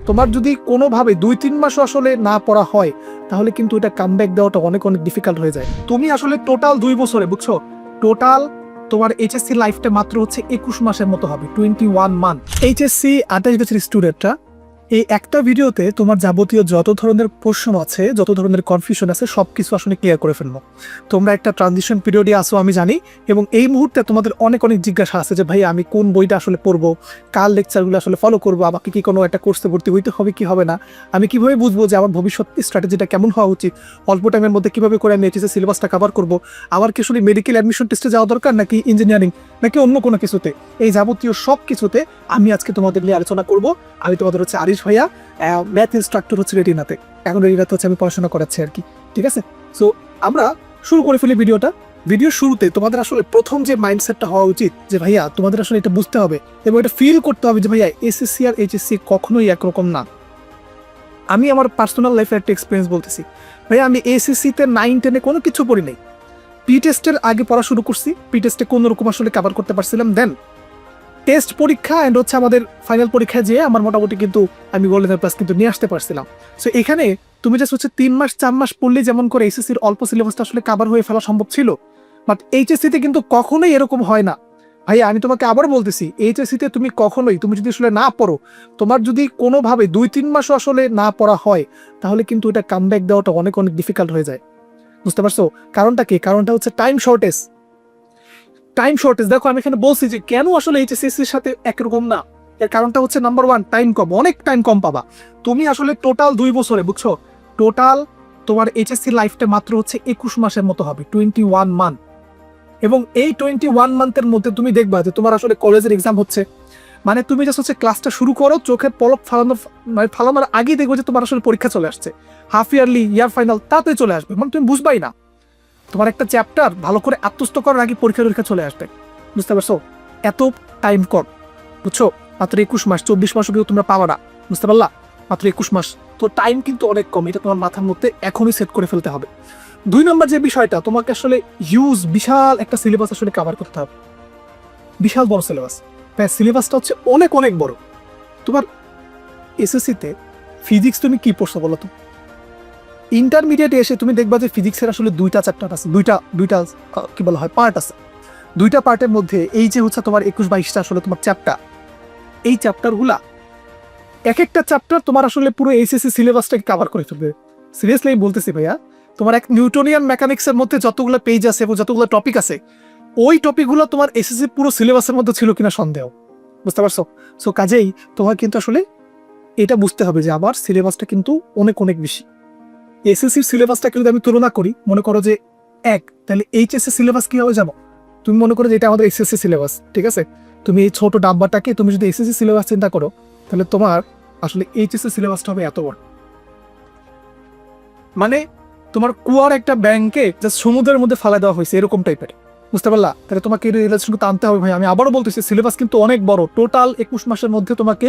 তোমার যদি কোনোভাবে 2-3 মাসও আসলে না পড়া হয় তাহলে কিন্তু এটা কামব্যাক দেওয়াটা অনেক অনেক ডিফিকাল্ট হয়ে যায়। তুমি আসলে টোটাল 2 বছরে, বুঝছো, টোটাল তোমার এইচএসসি লাইফটা মাত্র হচ্ছে 21 মাসের মতো হবে, 21 মান্থ। এইচএসসি 28 বছরের স্টুডেন্টরা এই একটা ভিডিওতে তোমার যাবতীয় যত ধরনের প্রশ্ন আছে, যত ধরনের কনফিউশন আছে, সবকিছু আসলে ক্লিয়ার করে ফেলবো। তোমরা একটা ট্রানজিশন পিরিয়ডে আসো আমি জানি, এবং এই মুহূর্তে তোমাদের অনেক অনেক জিজ্ঞাসা আছে যে ভাই আমি কোন বইটা আসলে পড়বো, কার লেকচারগুলো আসলে ফলো করবো, আমাকে কি কোনো একটা কোর্সে ভর্তি হইতে হবে কি হবে না, আমি কিভাবে বুঝবো যে আমার ভবিষ্যৎ স্ট্র্যাটেজিটা কেমন হওয়া উচিত, অল্প টাইমের মধ্যে কিভাবে করে আমি এইচএসসি সিলেবাসটা কভার করবো, আমার কি আসলে মেডিকেল অ্যাডমিশন টেস্টে যাওয়া দরকার নাকি ইঞ্জিনিয়ারিং নাকি অন্য কোনো কিছুতে, এই যাবতীয় সব কিছুতে আমি আজকে তোমাদের নিয়ে আলোচনা করব। আমি তোমাদের হচ্ছে আরিশ ভাইয়া, ম্যাথ ইনস্ট্রাক্টর হচ্ছে রেটিনাতে। এখন রেটিনাতে হচ্ছে আমি পড়াশোনা করাচ্ছি আর কি, ঠিক আছে? সো আমরা শুরু করে ফেলি ভিডিওটা। ভিডিওর শুরুতে তোমাদের আসলে প্রথম যে মাইন্ডসেটটা হওয়া উচিত যে ভাইয়া তোমাদের আসলে এটা বুঝতে হবে এবং এটা ফিল করতে হবে যে ভাইয়া এসএসসি আর এইচএসসি কখনোই একরকম না। আমি আমার পার্সোনাল লাইফের একটা এক্সপিরিয়েন্স বলতেছি। ভাইয়া আমি এসএসসিতে 9-10-এ কোনো কিছু পড়ি নাই, প্রি টেস্টের আগে পড়া শুরু করছি, প্রি টেস্টে কোনো রকম আসলে কভার করতে পারছিলাম, দেন টেস্ট পরীক্ষা অ্যান্ড হচ্ছে আমাদের ফাইনাল পরীক্ষায় যেয়ে আমার মোটামুটি কিন্তু আমি গোল্ডেন প্লাস কিন্তু নিয়ে আসতে পারছিলাম। সো এখানে তুমি জাস্ট হচ্ছে 3 মাস 4 মাস পড়লে যেমন করে এসএসসির অল্প সিলেবাসটা আসলে কভার হয়ে ফেলা সম্ভব ছিল, বাট এইচএসসিতে কিন্তু কখনোই এরকম হয় না। ভাইয়া আমি তোমাকে আবার বলতেছি, এইচএসসিতে তুমি কখনোই, তুমি যদি আসলে না পড়ো, তোমার যদি কোনোভাবে 2-3 মাসও আসলে না পড়া হয় তাহলে কিন্তু এটা কামব্যাক দেওয়াটা অনেক অনেক ডিফিকাল্ট হয়ে যায়। বুঝতে পারছো কারণটা কি? কারণটা হচ্ছে টাইম শর্টেজ। টাইম শর্টেজ দেখো, আমি এখানে বলছি যে কেন আসলে এইচএসসির সাথে একরকম না, এর কারণটা হচ্ছে নাম্বার 1, টাইম কম, অনেক টাইম কম পাবা। তুমি আসলে টোটাল 2 বছরে, বুঝছো, টোটাল তোমার এইচএসসি লাইফটা মাত্র হচ্ছে 21 মাসের মতো হবে, 21 মান্থ। এবং এই 21 মান্থের মধ্যে তুমি দেখবা যে তোমার আসলে কলেজের এক্সাম হচ্ছে, মানে তুমি জাস্ট হচ্ছে ক্লাসটা শুরু করো, চোখের পলক ফালানোর আগেই দেখবো যে তোমার আসলে পরীক্ষা চলে আসছে, হাফ ইয়ারলি, ইয়ার ফাইনাল তাড়াতাড়ি চলে আসবে, মানে তুমি বুঝবাই না। তোমার একটা চ্যাপ্টার ভালো করে আত্মস্থ করার আগে পরীক্ষা চলে আসবে। বুঝতে পারছো? এত টাইম কম, বুঝছো? মাত্র 21 মাস, 24 মাসও কিন্তু তোমরা পাবা না। বুঝতে পারলা? মাত্র 21 মাস, তো টাইম কিন্তু অনেক কম, এটা তোমার মাথার মধ্যে এখনই সেট করে ফেলতে হবে। 2 নম্বর যে বিষয়টা, তোমাকে আসলে বিশাল একটা সিলেবাস আসলে কভার করতে হবে, বিশাল বড় সিলেবাস। তাই সিলেবাসটা হচ্ছে অনেক অনেক বড়। তোমার এসএসসিতে ফিজিক্স তুমি কি পড়ছো বলো তো? ইন্টারমিডিয়েটে এসে তুমি দেখবা যে ফিজিক্সের আসলে 2টা চ্যাপ্টার আছে, দুইটা কি বলা হয়, পার্ট আছে। 2টা পার্টের মধ্যে এই যে হচ্ছে তোমার 21-22টা আসলে তোমার চ্যাপ্টার, এই চ্যাপ্টারগুলা এক একটা চ্যাপ্টার তোমার আসলে পুরো এইচএসসি সিলেবাসটাকে কভার করে ফেলবে। সিরিয়াসলি আমি বলতেছি ভাইয়া, তোমার এক নিউটনিয়ান মেকানিক্সের মধ্যে যতগুলো পেজ আছে এবং যতগুলো টপিক আছে, ওই টপিকগুলো তোমার এসএসসি পুরো সিলেবাসের মধ্যে ছিল কিনা সন্দেহ। বুঝতে পারছো? সো কাজেই তোমার কিন্তু আসলে এটা বুঝতে হবে যে আমার সিলেবাসটা কিন্তু অনেক অনেক বেশি। এসএসসির সিলেবাসটাকে যদি আমি তুলনা করি, মনে করো যে তাহলে এইচএসসি সিলেবাস কি হবে জানো? তুমি মনে করো যে এটা আমাদের এসএসসি সিলেবাস, ঠিক আছে? তুমি এই ছোট ডাব্বাটাকে তুমি যদি এসএসসি সিলেবাস চিন্তা করো, তাহলে তোমার আসলে এইচএসসি সিলেবাসটা হবে এত বড়, মানে তোমার কুয়ার একটা ব্যাংকে যা সমুদ্রের মধ্যে ফালা দেওয়া হয়েছে এরকম টাইপের। বুঝতে পারলা? তাহলে তোমাকে এই রিলেশন করতে আনতে হবে ভাই। আমি আবারও বলতেছি, সিলেবাস কিন্তু অনেক বড়, টোটাল 21 মাসের মধ্যে তোমাকে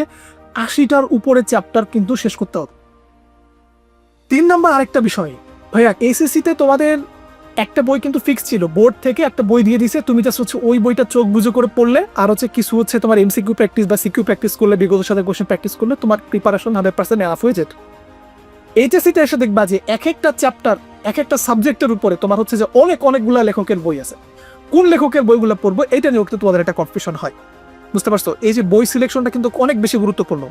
80টার উপরে চ্যাপ্টার কিন্তু শেষ করতে হবে। 3 নম্বর আরেকটা বিষয় ভাইয়া, এসএসসিতে তোমাদের একটা বই কিন্তু ফিক্স ছিল, বোর্ড থেকে একটা বই দিয়ে দিছে, তুমি জাস্ট হচ্ছে ওই বইটা চোখ বুঝে করে পড়লে, আর হচ্ছে কিছু হচ্ছে তোমার এমসিকিউ প্র্যাকটিস বা সিকিউ প্র্যাকটিস করলে, বিগত সাথে কোশ্চেন প্র্যাকটিস করলে তোমার প্রিপারেশন 100% এনাফ হয়ে যেত। এইচএসসিতে এসে দেখবা যে এক একটা চ্যাপ্টার, এক একটা সাবজেক্টের উপরে তোমার হচ্ছে যে অনেকগুলা লেখকের বই আছে, কোন লেখকের বইগুলো পড়বো এটা নিয়েও কিন্তু তোমাদের একটা কনফিউশন হয়। বুঝতে পারছো? এই যে বই সিলেকশনটা কিন্তু অনেক বেশি গুরুত্বপূর্ণ।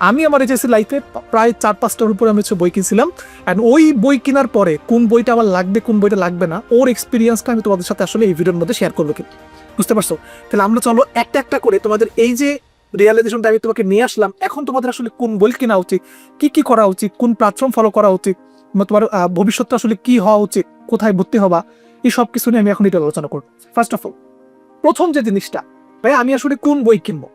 আমি আমার এইচএসসি লাইফে প্রায় 4-5টার উপরে আমি হচ্ছে বই কিনছিলাম, অ্যান্ড ওই বই কেনার পরে কোন বইটা আমার লাগবে কোন বইটা লাগবে না, ওর এক্সপিরিয়েন্সটা আমি তোমাদের সাথে আসলে এই ভিডিওর মধ্যে শেয়ার করবো কিন্তু। বুঝতে পারছো? তাহলে আমরা চলো একটা একটা করে তোমাদের এই যে রিয়েলাইজেশনটা আমি তোমাকে নিয়ে আসলাম, এখন তোমাদের আসলে কোন বই কেনা উচিত, কি করা উচিত, কোন প্ল্যাটফর্ম ফলো করা উচিত, তোমার ভবিষ্যৎটা আসলে কি হওয়া উচিত, কোথায় ভর্তি হবা, এই সব কিছু নিয়ে আমি এখন এটা আলোচনা করবো। ফার্স্ট অফ অল, প্রথম যে জিনিসটা, ভাই আমি আসলে কোন বই কিনবো,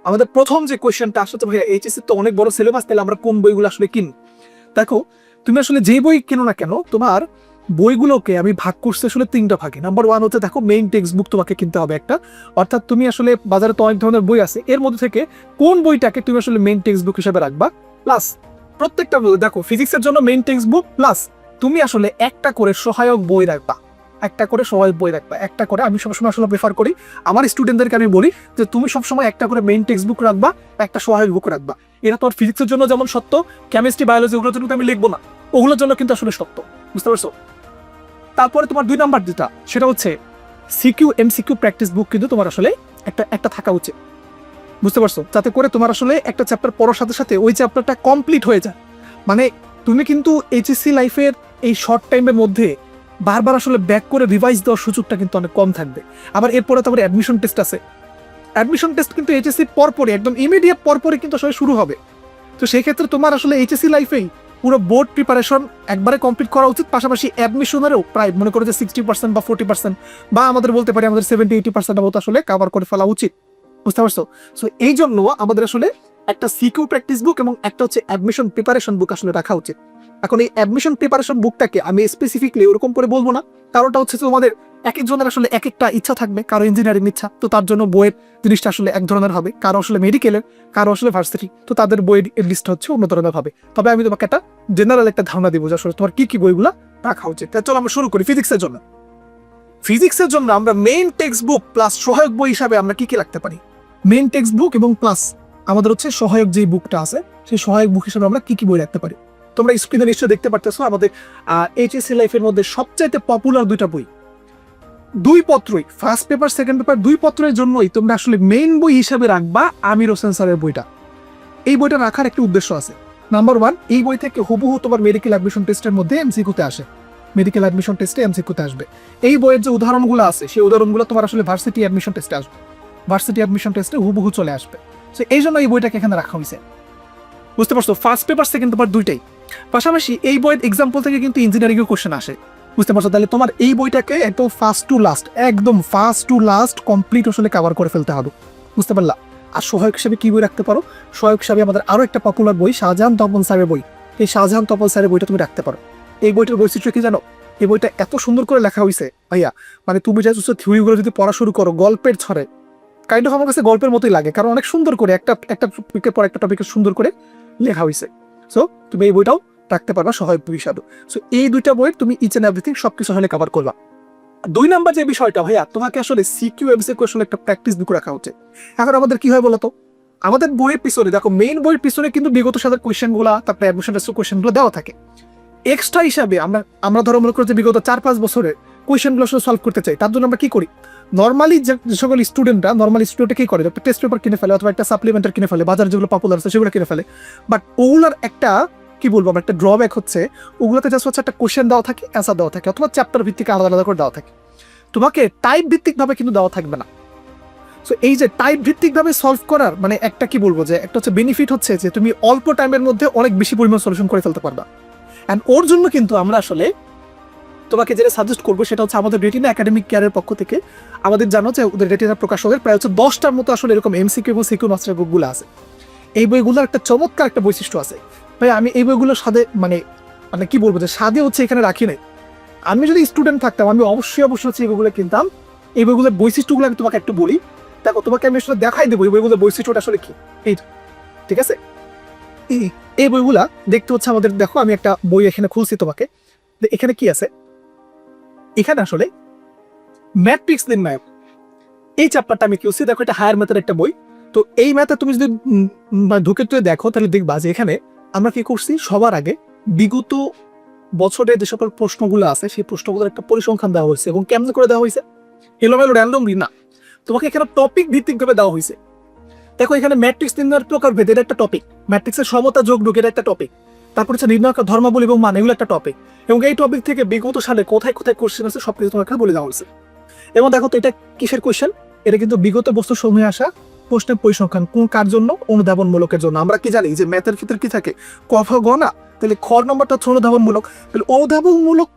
আমাদের প্রথম যে কোয়েশ্চেনটা আসলে ভাইয়া এইচএসসি তো অনেক বড় সিলেবাস, তাহলে আমরা কোন বইগুলো আসলে কিনবো? দেখো, তুমি আসলে যেই বই কেনো না কেন, তোমার বইগুলোকে আমি ভাগ করছি আসলে 3টা ভাগে। নাম্বার 1 হচ্ছে, দেখো, মেইন টেক্সট বুক তোমাকে কিনতে হবে একটা, অর্থাৎ তুমি আসলে বাজারে তো অনেক ধরনের বই আছে, এর মধ্যে থেকে কোন বইটাকে তুমি আসলে মেইন টেক্সট বুক হিসেবে রাখবা। প্লাস প্রত্যেকটা বই, দেখো ফিজিক্সের জন্য মেইন টেক্সট বুক, প্লাস তুমি আসলে একটা করে সহায়ক বই রাখবা, একটা করে সহায়ক বই রাখবা, একটা করে। আমি সবসময় আসলে প্রেফার করি, আমার স্টুডেন্টদেরকে আমি বলি যে তুমি সবসময় একটা করে মেইন টেক্সট বুক রাখবা, একটা সহায়ক বুক রাখবা। এটা তোমার ফিজিক্সের জন্য যেমন সত্য, কেমিস্ট্রি বায়োলজি ওগুলোর জন্য আমি লিখবো না, ওগুলোর জন্য কিন্তু আসলে সত্য। বুঝতে পারছো? তারপরে তোমার 2 নাম্বার যেটা, সেটা হচ্ছে সিকিউ এমসিকিউ প্র্যাকটিস বুক কিন্তু তোমার আসলে একটা থাকা উচিত। বুঝতে পারছো? যাতে করে তোমার আসলে একটা চ্যাপ্টার পড়ার সাথে সাথে ওই চ্যাপ্টারটা কমপ্লিট হয়ে যায়। মানে তুমি কিন্তু এইচএসসি লাইফের এই শর্ট টাইমের মধ্যে বারবার আসলে ব্যাক করে রিভাইজ দেওয়ার সুযোগটা কিন্তু অনেক কম থাকবে। আবার এরপরে তোমার অ্যাডমিশন টেস্ট আছে। অ্যাডমিশন টেস্ট কিন্তু এইচএসসি পরপরই, একদম ইমিডিয়েট পরপরই কিন্তু আসলে শুরু হবে। তো সেই ক্ষেত্রে তোমার আসলে এইচএসসি লাইফেই পুরো বোর্ড প্রিপারেশন একবারে কমপ্লিট করা উচিত, পাশাপাশি অ্যাডমিশনেরও প্রায় মনে করো যে 60% বা 40% বা আমাদের বলতে পারি আমাদের 70-80% মতো আসলে কভার করে ফেলা উচিত। বুঝতে পারছো? সো এই জন্য আমাদের আসলে একটা সিকিউ প্র্যাকটিস বুক এবং একটা হচ্ছে অ্যাডমিশন প্রিপারেশন বুক আসলে রাখা উচিত। এখন এই অ্যাডমিশন প্রিপারেশন বুকটাকে আমি স্পেসিফিকলি ওরকম করে বলবো না, কারণটা হচ্ছে তোমাদের এক একজনের আসলে এক একটা ইচ্ছা থাকবে। কারো ইঞ্জিনিয়ারিং ইচ্ছা, তো তার জন্য বইয়ের জিনিসটা আসলে এক ধরনের হবে, কারো আসলে মেডিকেলের, কারো আসলে ভার্সিটি, তো তাদের বইয়ের লিস্ট হচ্ছে অন্য ধরনের হবে। তবে আমি তোমাকে একটা জেনারেল একটা ধারণা দিব যে আসলে তোমার কি কি বইগুলো রাখা উচিত। চলো আমরা শুরু করি ফিজিক্সের জন্য। ফিজিক্সের জন্য আমরা মেইন টেক্সট বুক প্লাস সহায়ক বই হিসাবে আমরা কি কি রাখতে পারি? মেইন টেক্সট বুক এবং প্লাস আমাদের হচ্ছে সহায়ক যে বুকটা আছে, সেই সহায়ক বুক হিসেবে আমরা কি কি বই রাখতে পারি? তোমরা স্ক্রিনে নিশ্চয়ই দেখতে পারতেছো আমাদের এইচএসসি লাইফের মধ্যে সবচাইতে পপুলার 2টা বই, 2 পত্রই, ফার্স্ট পেপার সেকেন্ড পেপার 2 পত্রের জন্যই তোমরা আসলে মেইন বই হিসাবে রাখবা আমির হোসেন স্যারের বইটা। এই বইটা রাখার একটা উদ্দেশ্য আছে। নাম্বার 1, এই বই থেকে হুবহু তোমার মেডিকেল অ্যাডমিশন টেস্টের মধ্যে এমসিকিউতে আসে, মেডিকেল অ্যাডমিশন টেস্টে এমসিকিউতে আসবে। এই বইয়ের যে উদাহরণগুলো আছে সেই উদাহরণগুলো তোমার আসলে ভার্সিটি অ্যাডমিশন টেস্টে আসবে, ভার্সিটি অ্যাডমিশন টেস্টে হুবহু চলে আসবে। সো এই জন্য এই বইটাকে এখানে রাখা হয়েছে। বুঝতে পারছো? ফার্স্ট পেপার সেকেন্ড পেপার 2টাই। পাশাপাশি এই বইয়ের এক্সাম্পল থেকে কিন্তু ইঞ্জিনিয়ারিং এর কোশ্চেন আসে। বুঝতে পারছো? তাহলে তোমার এই বইটাকে একদম ফার্স্ট টু লাস্ট কমপ্লিট আসলে কভার করে ফেলতে হবে। বুঝতে পারলা? আর সহায়ক হিসেবে কি বই রাখতে পারো? সহায়ক হিসাবে আমাদের আরো একটা পপুলার বই শাহজাহান তপন স্যারের বই। এই শাহজাহান তপন স্যারের বইটা তুমি রাখতে পারো। এই বইটার বৈশিষ্ট্য কি জানো? এই বইটা এত সুন্দর করে লেখা হয়েছে ভাইয়া, মানে তুমি যা থিওরিগুলো যদি পড়া শুরু করো গল্পের ছড়ে, কাইন্ড অফ আমার কাছে গল্পের মতোই লাগে, কারণ অনেক সুন্দর করে একটা টপিকের পর একটা টপিকে সুন্দর করে লেখা হয়েছে। সো তুমি এই বইটাও রাখতে পারবা সহায়ক বই হিসাবে। সো এই 2টা বইয়ের তুমি ইচ এন্ড এভরিথিং সবকিছু আসলে কভার করবা। 2 নাম্বার যে বিষয়টা ভাইয়া, তোমাকে আসলে সিকিউ এমসিকিউ আসলে একটা প্র্যাকটিস বুক রাখা হচ্ছে। এখন আমাদের কি হয় বলতো, আমাদের বইয়ের পিছনে দেখো, মেইন বইয়ের পিছনে কিন্তু বিগত সালের কোয়েশ্চেন গুলা, তারপরে অ্যাডমিশন টেস্টের কোয়েশ্চেন গুলো দেওয়া থাকে। এক্সট্রা হিসাবে আমরা ধরো মনে করো যে বিগত 4-5 বছরের কোয়েশ্চেন গুলো আসলে সলভ করতে চাই, তার জন্য আমরা কি করি? নর্মালি যে সকল স্টুডেন্টরা কি করে, একটা টেস্ট পেপার কিনে ফেলে অথবা একটা সাপ্লিমেন্টারি কিনে ফেলে, বাজারে যেগুলো পপুলার আছে সেগুলো কিনে ফেলে। বাট ওগুলার একটা কি বলবো আমরা, একটা ড্রব্যাক হচ্ছে ওগুলোতে জাস্ট হচ্ছে একটা কোয়েশ্চেন দেওয়া থাকে, অ্যান্সার দেওয়া থাকে, অথবা চ্যাপ্টার ভিত্তিক আলাদা আলাদা করে দেওয়া থাকে। তোমাকে টাইপ ভিত্তিক ভাবে কিন্তু দেওয়া থাকবে না। সো এই যে টাইপ ভিত্তিক ভাবে সলভ করার মানে একটা কি বলবো যে একটা হচ্ছে বেনিফিট হচ্ছে যে তুমি অল্প টাইমের মধ্যে অনেক বেশি পরিমাণ সলিউশন করে ফেলতে পারবা। অ্যান্ড ওর জন্য কিন্তু আমরা আসলে তোমাকে যেটা সাজেস্ট করবো সেটা হচ্ছে আমাদের রেটিনা একাডেমিক কেয়ারের পক্ষ থেকে আমাদের জানো যে ওদের রেটিনা প্রকাশকের প্রায় হচ্ছে 10টার মতো আসলে এরকম এমসিকিউ এবং সিকিউ মাস্টার বুকগুলো আছে। এই বইগুলোর একটা চমৎকার একটা বৈশিষ্ট্য আছে ভাই, আমি এই বইগুলোর সাথে মানে কি বলবো যে সাদে হচ্ছে এখানে রাখি নাই। আমি যদি স্টুডেন্ট থাকতাম আমি অবশ্যই হচ্ছে এই বইগুলো কিনতাম। এই বইগুলোর বৈশিষ্ট্যগুলো আমি তোমাকে একটু বলি, দেখো তোমাকে আমি আসলে দেখাই দেবো এই বইগুলোর বৈশিষ্ট্যটা আসলে কি। এই ঠিক আছে, এই বইগুলা দেখতে হচ্ছে আমাদের, দেখো আমি একটা বই এখানে খুলছি তোমাকে, এখানে কি আছে, এখানে আসলে ম্যাট্রিক্স নির্ণায়ক এই চ্যাপ্টারটা আমি কিউসি, দেখো এটা হায়ার ম্যাথের একটা বই। তো এই ম্যাথে তুমি যদি ঢুকে তুই দেখো তাহলে দেখবা যে এখানে আমরা কি করছি, সবার আগে বিগত বছরে যে সকল প্রশ্নগুলো আছে সেই প্রশ্নগুলোর একটা পরিসংখ্যান দেওয়া হয়েছে। এবং কেমন করে দেওয়া হয়েছে? এলোমেলো র্যান্ডমলি না, তোমাকে এখানে টপিক ভিত্তিক ভাবে দেওয়া হয়েছে। দেখো এখানে ম্যাট্রিক্স নির্ণয়ের প্রকার ভেদ এটা একটা টপিক, ম্যাট্রিক্সের সমতা যোগ বিয়োগ এটা একটা টপিক, তারপর হচ্ছে নির্ণায়ক ধর্মাবলী এবং মান এগুলো একটা টপিক। এবং এই টপিক থেকে বিগত সালে কোথায় কোথায় কোশ্চেন আছে সবকিছু তোমাকে বলে দেওয়া হয়েছে। এবং দেখো তো এটা কিসের কোশ্চেন, এটা কিন্তু বিগত বস্তু সমূহে আসা প্রশ্নের পরিসংখ্যান, কোন কার জন্য? অনুধাবনমূলকের জন্য। আমরা কি জানি যে ম্যাথের ক্ষেত্রে কি থাকে, ক খ গ না, তাহলে খ নম্বরটা হচ্ছে অনুধাবনমূলক। তাহলে অনুধাবনমূলক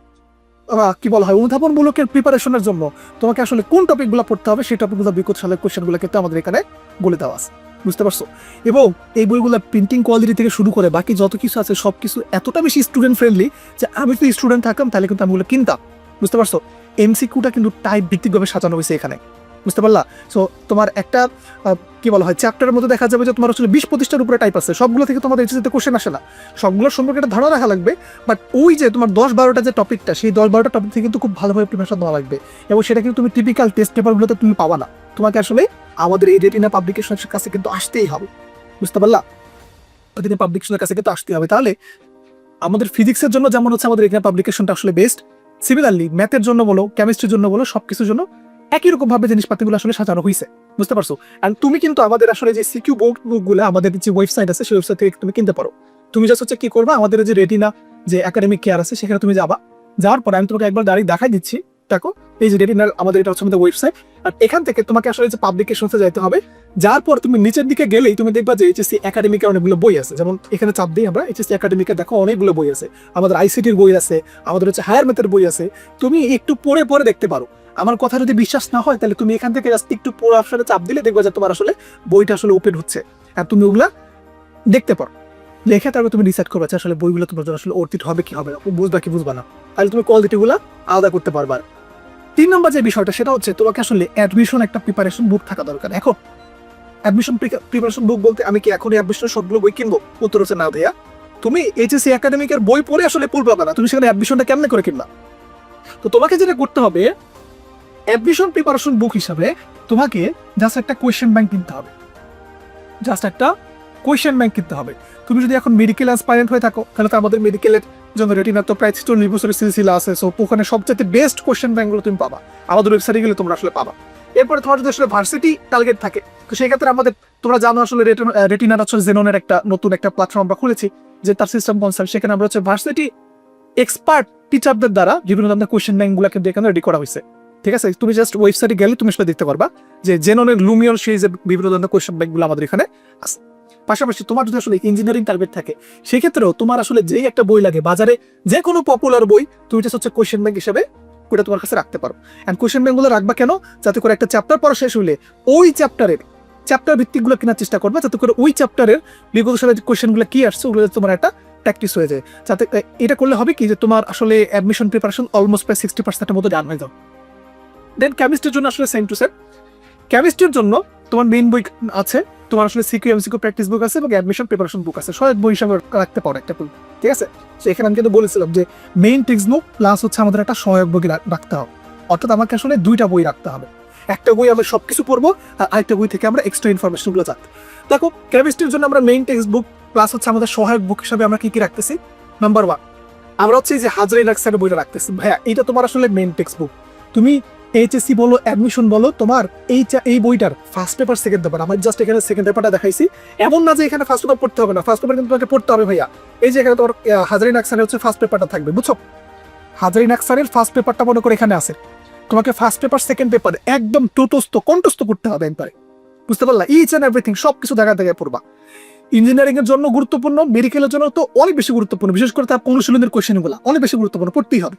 কি বলা হয়, অনুধাবনমূলকের প্রিপারেশনের জন্য তোমাকে আসলে কোন টপিকগুলো পড়তে হবে সেই টপিকগুলো বিগত সালের কোশ্চেনগুলো কিন্তু আমাদের এখানে বলে দেওয়া আছে। বুঝতে পারছো? এবং এই বইগুলো প্রিন্টিং কোয়ালিটি থেকে শুরু করে বাকি যত কিছু আছে সবকিছু এতটা বেশি স্টুডেন্ট ফ্রেন্ডলি যে আমি যদি স্টুডেন্ট থাকতাম তাহলে কিন্তু আমি ওগুলো কিনতাম। বুঝতে পারছো? এমসিকিউটা কিন্তু টাইপ ভিত্তিকভাবে সাজানো হয়েছে এখানে। বুঝতে পারলা? সো তোমার একটা কি বলা হয় চ্যাপ্টারের মধ্যে দেখা যাবে যে তোমার আসলে 20-25টার উপরে টাইপ আছে, সবগুলো থেকে তোমাদের এইচএসসিতে কোশ্চেন আসে না, সবগুলোর সম্পর্কে একটা ধারণা রাখা লাগবে। বাট ওই যে তোমার 10-12টা যে টপিকটা, সেই 10-12টা টপিক থেকে কিন্তু খুব ভালোভাবে প্রিপারেশন নেওয়া লাগবে। এবং সেটা কিন্তু তুমি টিপিক্যাল টেস্ট পেপারগুলোতে তুমি পাবা না, তোমাকে আসলে আমাদের এই রেটিনা পাবলিকেশনের কাছে কিন্তু আসতেই হবে। বুঝতে পারলা? প্রতিদিন পাবলিকেশনের কাছে কিন্তু আসতে হবে। তাহলে আমাদের ফিজিক্সের জন্য যেমন হচ্ছে আমাদের এখানে পাবলিকেশনটা আসলে বেস্ট, সিমিলারলি ম্যাথের জন্য বলো, কেমিস্ট্রির জন্য বলো, সবকিছুর জন্য একই রকম ভাবে জিনিসপাতিগুলো আসলে সাজানো হয়েছে, বুঝতে পারছো? এন্ড তুমি কিন্তু আমাদের আসলে যে সিকিউ বুকগুলো আমাদের যে ওয়েবসাইট আছে সেই ওয়েবসাইট থেকে তুমি কিনতে পারো। তুমি জাস্ট হচ্ছে কি করবা, আমাদের যে রেটিনা যে একাডেমিক কেয়ার আছে সেখানে তুমি যাবা, যাওয়ার পরে আমি তোমাকে একবার দাঁড়িয়ে দেখাই দিচ্ছি। দেখো এই যে রেটিনার আমাদের এটা হচ্ছে আমাদের ওয়েবসাইট, আর এখান থেকে তোমাকে আসলে যে পাবলিকেশনসে যাইতে হবে। যার পর তুমি নিচের দিকে গেলেই তুমি দেখবা যে এইচএসসি একাডেমিকের অনেকগুলো বই আছে। যেমন এখানে চাপ দিই আমরা, এইচএসসি একাডেমিকে দেখো অনেকগুলো বই আছে, আমাদের আইসিটির বই আছে, আমাদের হচ্ছে হায়ার ম্যাথের বই আছে। তুমি একটু পড়ে পড়ে দেখতে পারো। আমার কথা যদি বিশ্বাস না হয় তাহলে তুমি এখান থেকে জাস্ট একটু পুরো অপশনে চাপ দিলে দেখবা যে তোমার আসলে বইটা আসলে ওপেন হচ্ছে, আর তুমি ওগুলা দেখতে পারো। দেখে তারপর তুমি ডিসাইড করবে যে আসলে বইগুলো তোমার জন্য আসলে অর্থিত হবে কি হবে না, বুঝবা কি বুঝবা না, তাহলে তুমি কোয়ালিটিগুলো আলাদা করতে পারবা। 3 নম্বর যে বিষয়টা সেটা হচ্ছে তোমাকে আসলে অ্যাডমিশন একটা প্রিপারেশন বুক থাকা দরকার। এখন অ্যাডমিশন প্রিপারেশন বুক বলতে আমি কি এখন অ্যাডমিশন সবগুলো বই কিনবো? উত্তর হচ্ছে না ভাইয়া। তুমি এইচএসসি একাডেমিকের বই পড়ে আসলে পড়বে না, তুমি সেখানে অ্যাডমিশনটা কেমনে করে কিনবা? তো তোমাকে যেটা করতে হবে, অ্যাডমিশন প্রিপারেশন বুক হিসাবে তোমাকে জাস্ট একটা কোয়েশ্চেন ব্যাংক কিনতে হবে, জাস্ট একটা কোয়েশ্চেন ব্যাংক কিনতে হবে। তুমি যদি এখন মেডিকেল অ্যাসপাইরেন্ট হয়ে থাকো তাহলে তো আমাদের মেডিকেলের জন্য রেটিনার তো প্রায় 40 বছরের সিলসিলা আছে, সো ওখানে সবচেয়ে বেস্ট কোয়েশ্চেন ব্যাংকগুলো তুমি পাবা, আমাদের ওয়েবসাইটে গেলে তোমরা আসলে পাবা। এরপরে তোমার যদি আসলে ভার্সিটি টার্গেট থাকে তো সেই ক্ষেত্রে আমাদের, তোমরা জানো আসলে রেটিনার আসলে জেননের একটা নতুন একটা প্ল্যাটফর্ম আমরা খুলেছি যে তার সিস্টেম কনসাল্ট, সেখানে আমরা হচ্ছে ভার্সিটি এক্সপার্ট টিচারদের দ্বারা বিভিন্ন ধরনের কোয়েশ্চেন ব্যাংকগুলো কিন্তু এখানে রেডি করা হয়েছে। ঠিক আছে, তুমি জাস্ট ওয়েবসাইটে গেলে তুমি আসলে দেখতে পারবা যে জেননের লুমিয়ন সিরিজের বিভিন্ন ধরনের কোয়েশ্চেন ব্যাংকগুলো আমাদের এখানে আছে। পাশাপাশি তোমার যদি আসলে ইঞ্জিনিয়ারিং টার্গেট থাকে সেক্ষেত্রেও তোমার আসলে যেই একটা বই লাগে বাজারে, যে কোনো পপুলার বই তুমি জাস্ট হচ্ছে কোয়েশ্চেন ব্যাংক হিসেবে ওটা তোমার কাছে রাখতে পারো। এন্ড কোয়েশ্চেন ব্যাংকগুলো রাখবা কেন? যাতে করে একটা চ্যাপ্টার পড়া শেষ হলে ওই চ্যাপ্টার ভিত্তিকগুলো কেনার চেষ্টা করবে, যাতে করে ওই চ্যাপ্টারের বিগত সালের কোয়েশ্চেনগুলো কি আসছে ওগুলো তোমার একটা প্র্যাকটিস হয়ে যায়। যাতে এটা করলে হবে কি যে তোমার আসলে অ্যাডমিশন প্রিপারেশন অলমোস্ট প্রায় 60% মতো ডান হয়ে যাও। দেন কেমিস্ট্রির জন্য আসলে সেম টু সেম। কেমিস্ট্রির জন্য তোমার মেইন বই আছে, তোমার আসলে সিকিউ এমসিকিউ প্র্যাকটিস বুক আছে এবং অ্যাডমিশন প্রিপারেশন বুক আছে, সহায়ক বই হিসাবে রাখতে পারো একটা বই। ঠিক আছে, তো এখানে আমি কিন্তু বলেছিলাম যে মেইন টেক্সট বুক প্লাস হচ্ছে আমাদের একটা সহায়ক বই রাখতে হবে, অর্থাৎ আমাকে আসলে 2টা বই রাখতে হবে। একটা বই আমরা সবকিছু পড়বো আর আরেকটা বই থেকে আমরা এক্সট্রা ইনফরমেশনগুলো জানতে। দেখো কেমিস্ট্রির জন্য আমরা মেইন টেক্সট বুক প্লাস হচ্ছে আমাদের সহায়ক বুক হিসাবে আমরা কি কি রাখতেছি। নাম্বার 1 আমরা হচ্ছে যে হাজারি নাকসারের বইটা রাখতেছি। ভাইয়া এটা তোমার আসলে মেইন টেক্সট বুক, তুমি এইচএসসি বলো অ্যাডমিশন বলো তোমার এই বইটার ফার্স্ট পেপার সেকেন্ড পেপার, আমি জাস্ট এখানে সেকেন্ড পেপারটা দেখাইছি। এমন না যে এখানে ফার্স্ট পেপার পড়তে হবে না, ফার্স্ট পেপার কিন্তু তোমাকে পড়তে হবে ভাইয়া। এই যে এখানে তোমার হাজারি নাকসারের হচ্ছে ফার্স্ট পেপারটা থাকবে, বুঝছো? হাজারি নাকসারের ফার্স্ট পেপারটা মনে করে এখানে আছে, তোমাকে ফার্স্ট পেপার সেকেন্ড পেপার একদম কণ্ঠস্থ করতে হবে একবারে, বুঝতে পারলা? ইচ অ্যান্ড এভরিথিং সবকিছু দেখা পড়বা। ইঞ্জিনিয়ারিং এর জন্য গুরুত্বপূর্ণ, মেডিকেলের জন্য তো অনেক বেশি গুরুত্বপূর্ণ, বিশেষ করে তার অনুশীলনের কোয়েশ্চেনগুলো অনেক বেশি গুরুত্বপূর্ণ, পড়তেই হবে।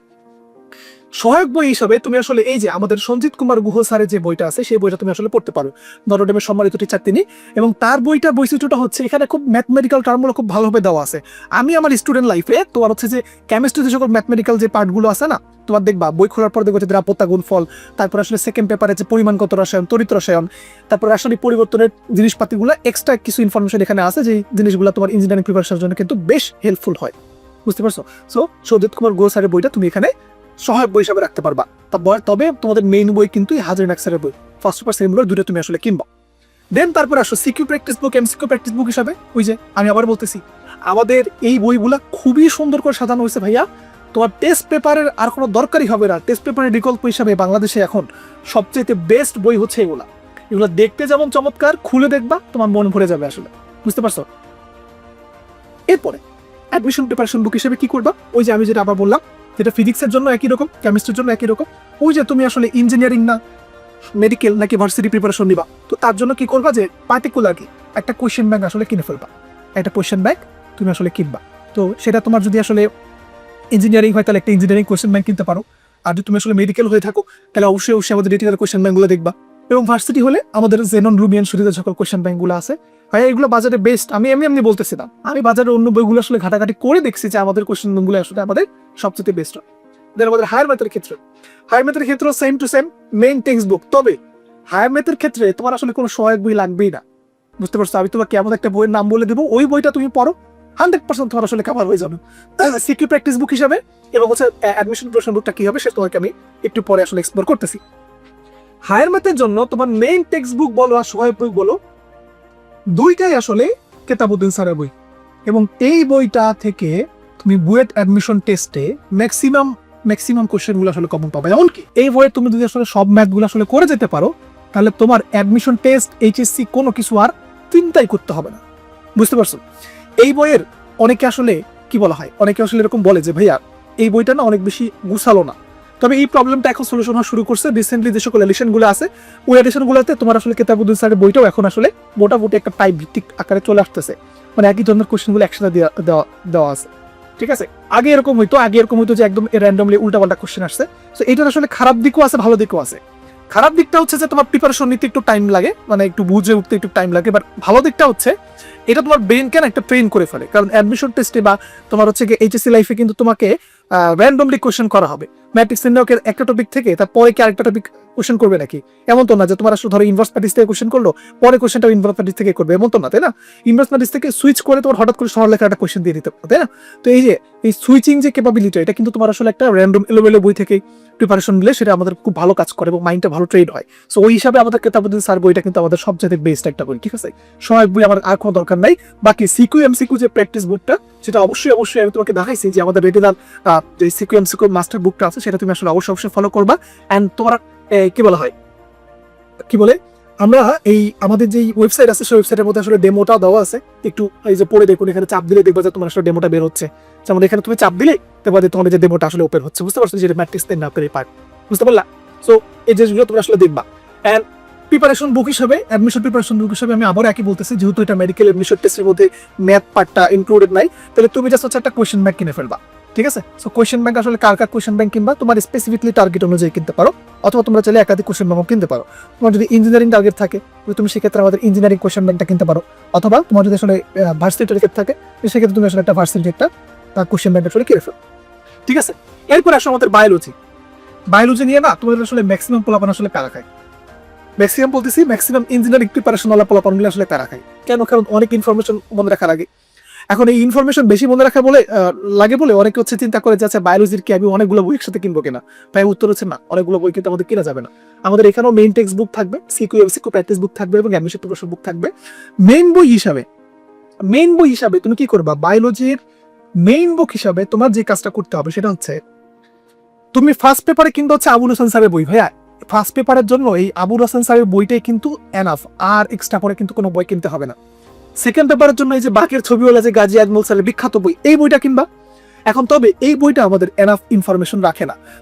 সহায়ক বই হিসাবে তুমি আসলে এই যে আমাদের সঞ্জিত কুমার গুহ স্যারের যে বইটা আছে সেই বইটা তুমি আসলে পড়তে পারো, নটরডেমের সম্মানিত টিচার তিনি, এবং তার বইটা বৈশিষ্ট্যটা হচ্ছে এখানে খুব ম্যাথমেটিক্যাল টার্মগুলো খুব ভালোভাবে দেওয়া আছে। আমি আমার স্টুডেন্ট লাইফে তোমার হচ্ছে যে কেমিস্ট্রিতে সকল ম্যাথমেটিক্যাল যে পার্টগুলো আছে না, তোমার দেখবা বই খোলার পর দেখবো যে দ্রাবতা গুণফল, তারপর আসলে সেকেন্ড পেপারে যে পরিমাণগত রসায়ন, তড়িৎ রসায়ন, তারপর আসলে পরিবর্তনের জিনিসপাতিগুলো এক্সট্রা কিছু ইনফরমেশন এখানে আছে, যে জিনিসগুলো তোমার ইঞ্জিনিয়ারিং প্রিপারেশনের জন্য কিন্তু বেশ হেল্পফুল হয়, বুঝতে পারছো? সো সঞ্জিত কুমার গুহ স্যারের বইটা তুমি এখানে সহায়ক বই হিসাবে রাখতে পারবা। তবে তোমাদের মেইন বই কিন্তু হাজারি নাকসারের বই, ফার্স্ট পেপার সেকেন্ড পেপার দুটো তুমি আসলে কিনবা। দেন তারপর আসো সিকিউ প্র্যাকটিস বুক, এমসিকিউ প্র্যাকটিস বুক হিসাবে ওই যে আমি আবার বলতেছি আমাদের এই বইগুলা খুবই সুন্দর করে সাজানো হয়েছে ভাইয়া। তোমার টেস্ট পেপারের আর কোনো দরকারই হবে না, টেস্ট পেপারের বিকল্প হিসাবে বাংলাদেশে এখন সবচেয়ে বেস্ট বই হচ্ছে এগুলা। এগুলো দেখতে যেমন চমৎকার, খুলে দেখবা তোমার মন ভরে যাবে আসলে, বুঝতে পারছো? এরপরে অ্যাডমিশন প্রিপারেশন বুক হিসেবে কি করবা, ওই যে আমি যেটা আবার বললাম, যেটা ফিজিক্সের জন্য একই রকম, কেমিস্ট্রির জন্য একই রকম, ওই যে তুমি আসলে ইঞ্জিনিয়ারিং না মেডিকেল নাকি ভার্সিটি প্রিপারেশন নিবা, তো তার জন্য কি করবা যে পার্টিকুলারলি একটা কোয়েশ্চেন ব্যাংক আসলে কিনে ফেলবা, একটা কোয়েশ্চেন ব্যাংক তুমি আসলে কিনবা। তো সেটা তোমার যদি আসলে ইঞ্জিনিয়ারিং হয় তাহলে একটা ইঞ্জিনিয়ারিং কোয়েশ্চেন ব্যাংক কিনতে পারো, আর যদি তুমি আসলে মেডিকেল হয়ে থাকো তাহলে অবশ্যই আমাদের রেটিনাল কোয়েশ্চেন ব্যাংকগুলো দেখবা, এবং ভার্সিটি হলে আমাদের জেনন লুমিয়ান সিরিজের সকল কোয়েশ্চেন ব্যাংকগুলো আছে। ভাই এগুলো বাজারে বেস্ট, আমি এমনি বলতেছি না, আমি বাজারে অন্য বইগুলো আসলে ঘাটাঘাটি করে দেখছি যে আমাদের কোয়েশ্চেন ব্যাংকগুলো আসলে আমাদের সবচেয়ে বেস্ট হয়। দেন আমাদের হায়ার ম্যাথের ক্ষেত্রে same to same main text book, তবে হায়ার ম্যাথের ক্ষেত্রে তোমার আসলে কোনো সহায়ক বই লাগবেই না, বুঝতে পারছো? আমি তোমাকে এমন একটা বইয়ের নাম বলে দেবো, ওই বইটা তুমি পড়ো, 100% তোমার আসলে কভার হয়ে যাবে। সিকিউ প্র্যাকটিস বুক হিসাবে এবং হচ্ছে অ্যাডমিশন প্রিপারেশন বুকটা কি হবে সেটা তোমাকে আমি একটু পরে আসলে এক্সপ্লোর করতেছি। হায়ার ম্যাথের জন্য তোমার মেইন টেক্সট বুক বলো আর সহায়ক বই বলো, দুইটাই আসলে কেতাবউদ্দিন স্যারের বই, এবং এই বইটা থেকে তুমি বুয়েট অ্যাডমিশন টেস্টে ম্যাক্সিমাম কোশ্চেনগুলো আসলে কমন পাবে। এমনকি এই বইয়ে তুমি যদি আসলে সব ম্যাথগুলো আসলে করে যেতে পারো, তাহলে তোমার অ্যাডমিশন টেস্ট, এইচএসসি কোনো কিছু আর চিন্তাই করতে হবে না। বুঝতে পারছো? এই বইয়ের অনেকে আসলে কি বলা হয়, অনেকে আসলে এরকম বলে যে ভাইয়া এই বইটা না অনেক বেশি গুছালো না। তবে এই প্রবলেমটা এখন সলিউশন হওয়া শুরু করছে। রিসেন্টলি যে সকল এডিশনগুলো আছে, ওই এডিশনগুলোতে তোমার আসলে কিতাবুদ্দিন স্যারের বইটাও এখন আসলে মোটামুটি একটা টাইপ ভিত্তিক আকারে চলে আসতেছে, মানে একই ধরনের কোশ্চেনগুলো একসাথে দেওয়া আছে। ঠিক আছে, আগে এরকম হইতো যে একদম র্যান্ডমলি উল্টাপাল্টা কোশ্চেন আসছে। তো এটার আসলে খারাপ দিকও আছে, ভালো দিকও আছে। খারাপ দিকটা হচ্ছে যে তোমার প্রিপারেশন নিতে একটু টাইম লাগে, মানে একটু বুঝে উঠতে একটু টাইম লাগে। বাট ভালো দিকটা হচ্ছে এটা তোমার ব্রেনকে না একটা ট্রেন করে ফেলে। কারণ অ্যাডমিশন টেস্টে বা তোমার হচ্ছে এইচএসসি লাইফে কিন্তু তোমাকে র্যান্ডমলি কোশ্চেন করা হবে। ম্যাট্রিক্স নির্ণায়কের একটা টপিক থেকে তারপরে কি আরেকটা টপিক কোশ্চেন করবে নাকি? এমন তো না যে তোমার আসলে ধরো ইনভার্স প্যাটিস থেকে কোশ্চেন করলো, পরে কোশ্চেনটা ইনভার্স প্যাটিস থেকে করবে, এমন তো না, তাই না? ইনভার্স প্যাটিস থেকে সুইচ করে তোমার হঠাৎ করে সরলরেখার একটা কোশ্চেন দিয়ে দিতে পারো, তাই না? তো এই যে এই সুইচিং যে ক্যাপাবিলিটি, এটা কিন্তু তোমার আসলে একটা র্যান্ডম এলোমেলো বই থেকে প্রিপারেশন নিলে সেটা আমাদের খুব ভালো কাজ করে এবং মাইন্ডটা ভালো ট্রেড হয়। সো ওই হিসাবে আমাদের কিতাবুদ্দিন স্যার বইটা কিন্তু আমাদের সবচেয়ে বেস্ট একটা বই। ঠিক আছে, সহায়ক বই আমার আর কোনো দরকার নাই। বাকি সিকিউ এমসিকিউ যে প্র্যাকটিস বুকটা, সেটা অবশ্যই আমি তোমাকে দেখাইছি যে আমাদের রেটিনাল যে সিকিউ এমসিকিউ মাস্টার বুকটা আছে, সেটা তুমি আসলে অবশ্যই ফলো করবা। এন্ড তোমার কি বলা হয়, কি বলে, আমরা এই আমাদের যে ওয়েবসাইট আছে সেই ওয়েবসাইটের মধ্যে আসলে ডেমোটা দেওয়া আছে। একটু এই যে পড়ে দেখুন, এখানে চাপ দিলে দেখবা যে তোমার আসলে ডেমোটা বের হচ্ছে। যেমন এখানে তুমি চাপ দিলে তারপর তোমার যে ডেমোটা আসলে ওপেন হচ্ছে। বুঝতে পারছো, যেটা ম্যাট্রিক্স না করে পার্ট, বুঝতে পারলা? সো এই জিনিসগুলো তুমি আসলে দেখবা। এন্ড প্রিপারেশন বুক হিসেবে, অ্যাডমিশন প্রিপারেশন বুক হিসেবে আমি আবার একই বলতেছি, যেহেতু এটা মেডিকেল অ্যাডমিশন টেস্টের মধ্যে ম্যাথ পার্টটা ইনক্লুডেড নাই, তাহলে তুমি জাস্ট হচ্ছে একটা কোয়েশ্চেন ব্যাংক কিনে ফেলবা। ঠিক আছে, সো কোয়েশ্চেন ব্যাংক আসলে কার কোয়েশ্চেন ব্যাংক কিনবা, তোমার স্পেসিফিকলি টার্গেট অনুযায়ী কিনতে পারো, অথবা তোমরা চাইলে একাধিক কোয়েশ্চেন ব্যাংক কিনতে পারো। তোমার যদি ইঞ্জিনিয়ারিং টার্গেট থাকে, তুমি সেক্ষেত্রে আমাদের ইঞ্জিনিয়ারিং কোয়েশ্চেন ব্যাংকটা কিনতে পারো, অথবা তোমার যদি আসলে ভার্সিটি টার্গেট থাকে, সেক্ষেত্রে তুমি আসলে একটা ভার্সিটি একটা কোয়েশ্চেন ব্যাংক আসলে কিনে ফেলো। ঠিক আছে, এরপর আসলে আমাদের বায়োলজি নিয়ে না তোমাদের আসলে ম্যাক্সিমাম পোলাপান আসলে কারা খায়। ম্যাক্সিমাম ইঞ্জিনিয়ারিং প্রিপারেশন ওয়ালা পোলাপানগুলো আসলে কারা খায় কেন? কারণ অনেক ইনফরমেশন মনে রাখা লাগে। এখন এই ইনফরমেশন বেশি মনে রাখা লাগে বলে অনেকে হচ্ছে চিন্তা করে যে আচ্ছা বায়োলজির কি আমি অনেকগুলো বই একসাথে কিনবো কিনা। ভাই উত্তর হচ্ছে না, অনেকগুলো বই কিন্তু আমাদের কেনা যাবে না। আমাদের এখানেও মেইন টেক্সট বুক থাকবে, সিকিউ এমসিকিউ প্র্যাকটিস বুক থাকবে এবং অ্যাডমিশন প্রিপারেশন বুক থাকবে। মেইন বই হিসাবে তুমি কি করবা, বায়োলজির মেইন বুক হিসাবে তোমার যে কাজটা করতে হবে সেটা হচ্ছে তুমি ফার্স্ট পেপারে কিন্তু হচ্ছে আবুল হোসেন স্যারের বই। ভাইয়া ফার্স্ট পেপারের জন্য এই আবুল হোসেন স্যারের বইটাই কিন্তু এনাফ, আর এক্সট্রা করে কিন্তু কোনো বই কিনতে হবে না। সেকেন্ড পেপারের জন্য এই যে বাকের ছবিওয়ালা যে গাজী আজমল স্যারের বিখ্যাত বই, এই বইটা কিনবা। এখন তবে এই বইটা আমাদের এনাফ ইনফরমেশন রাখে না,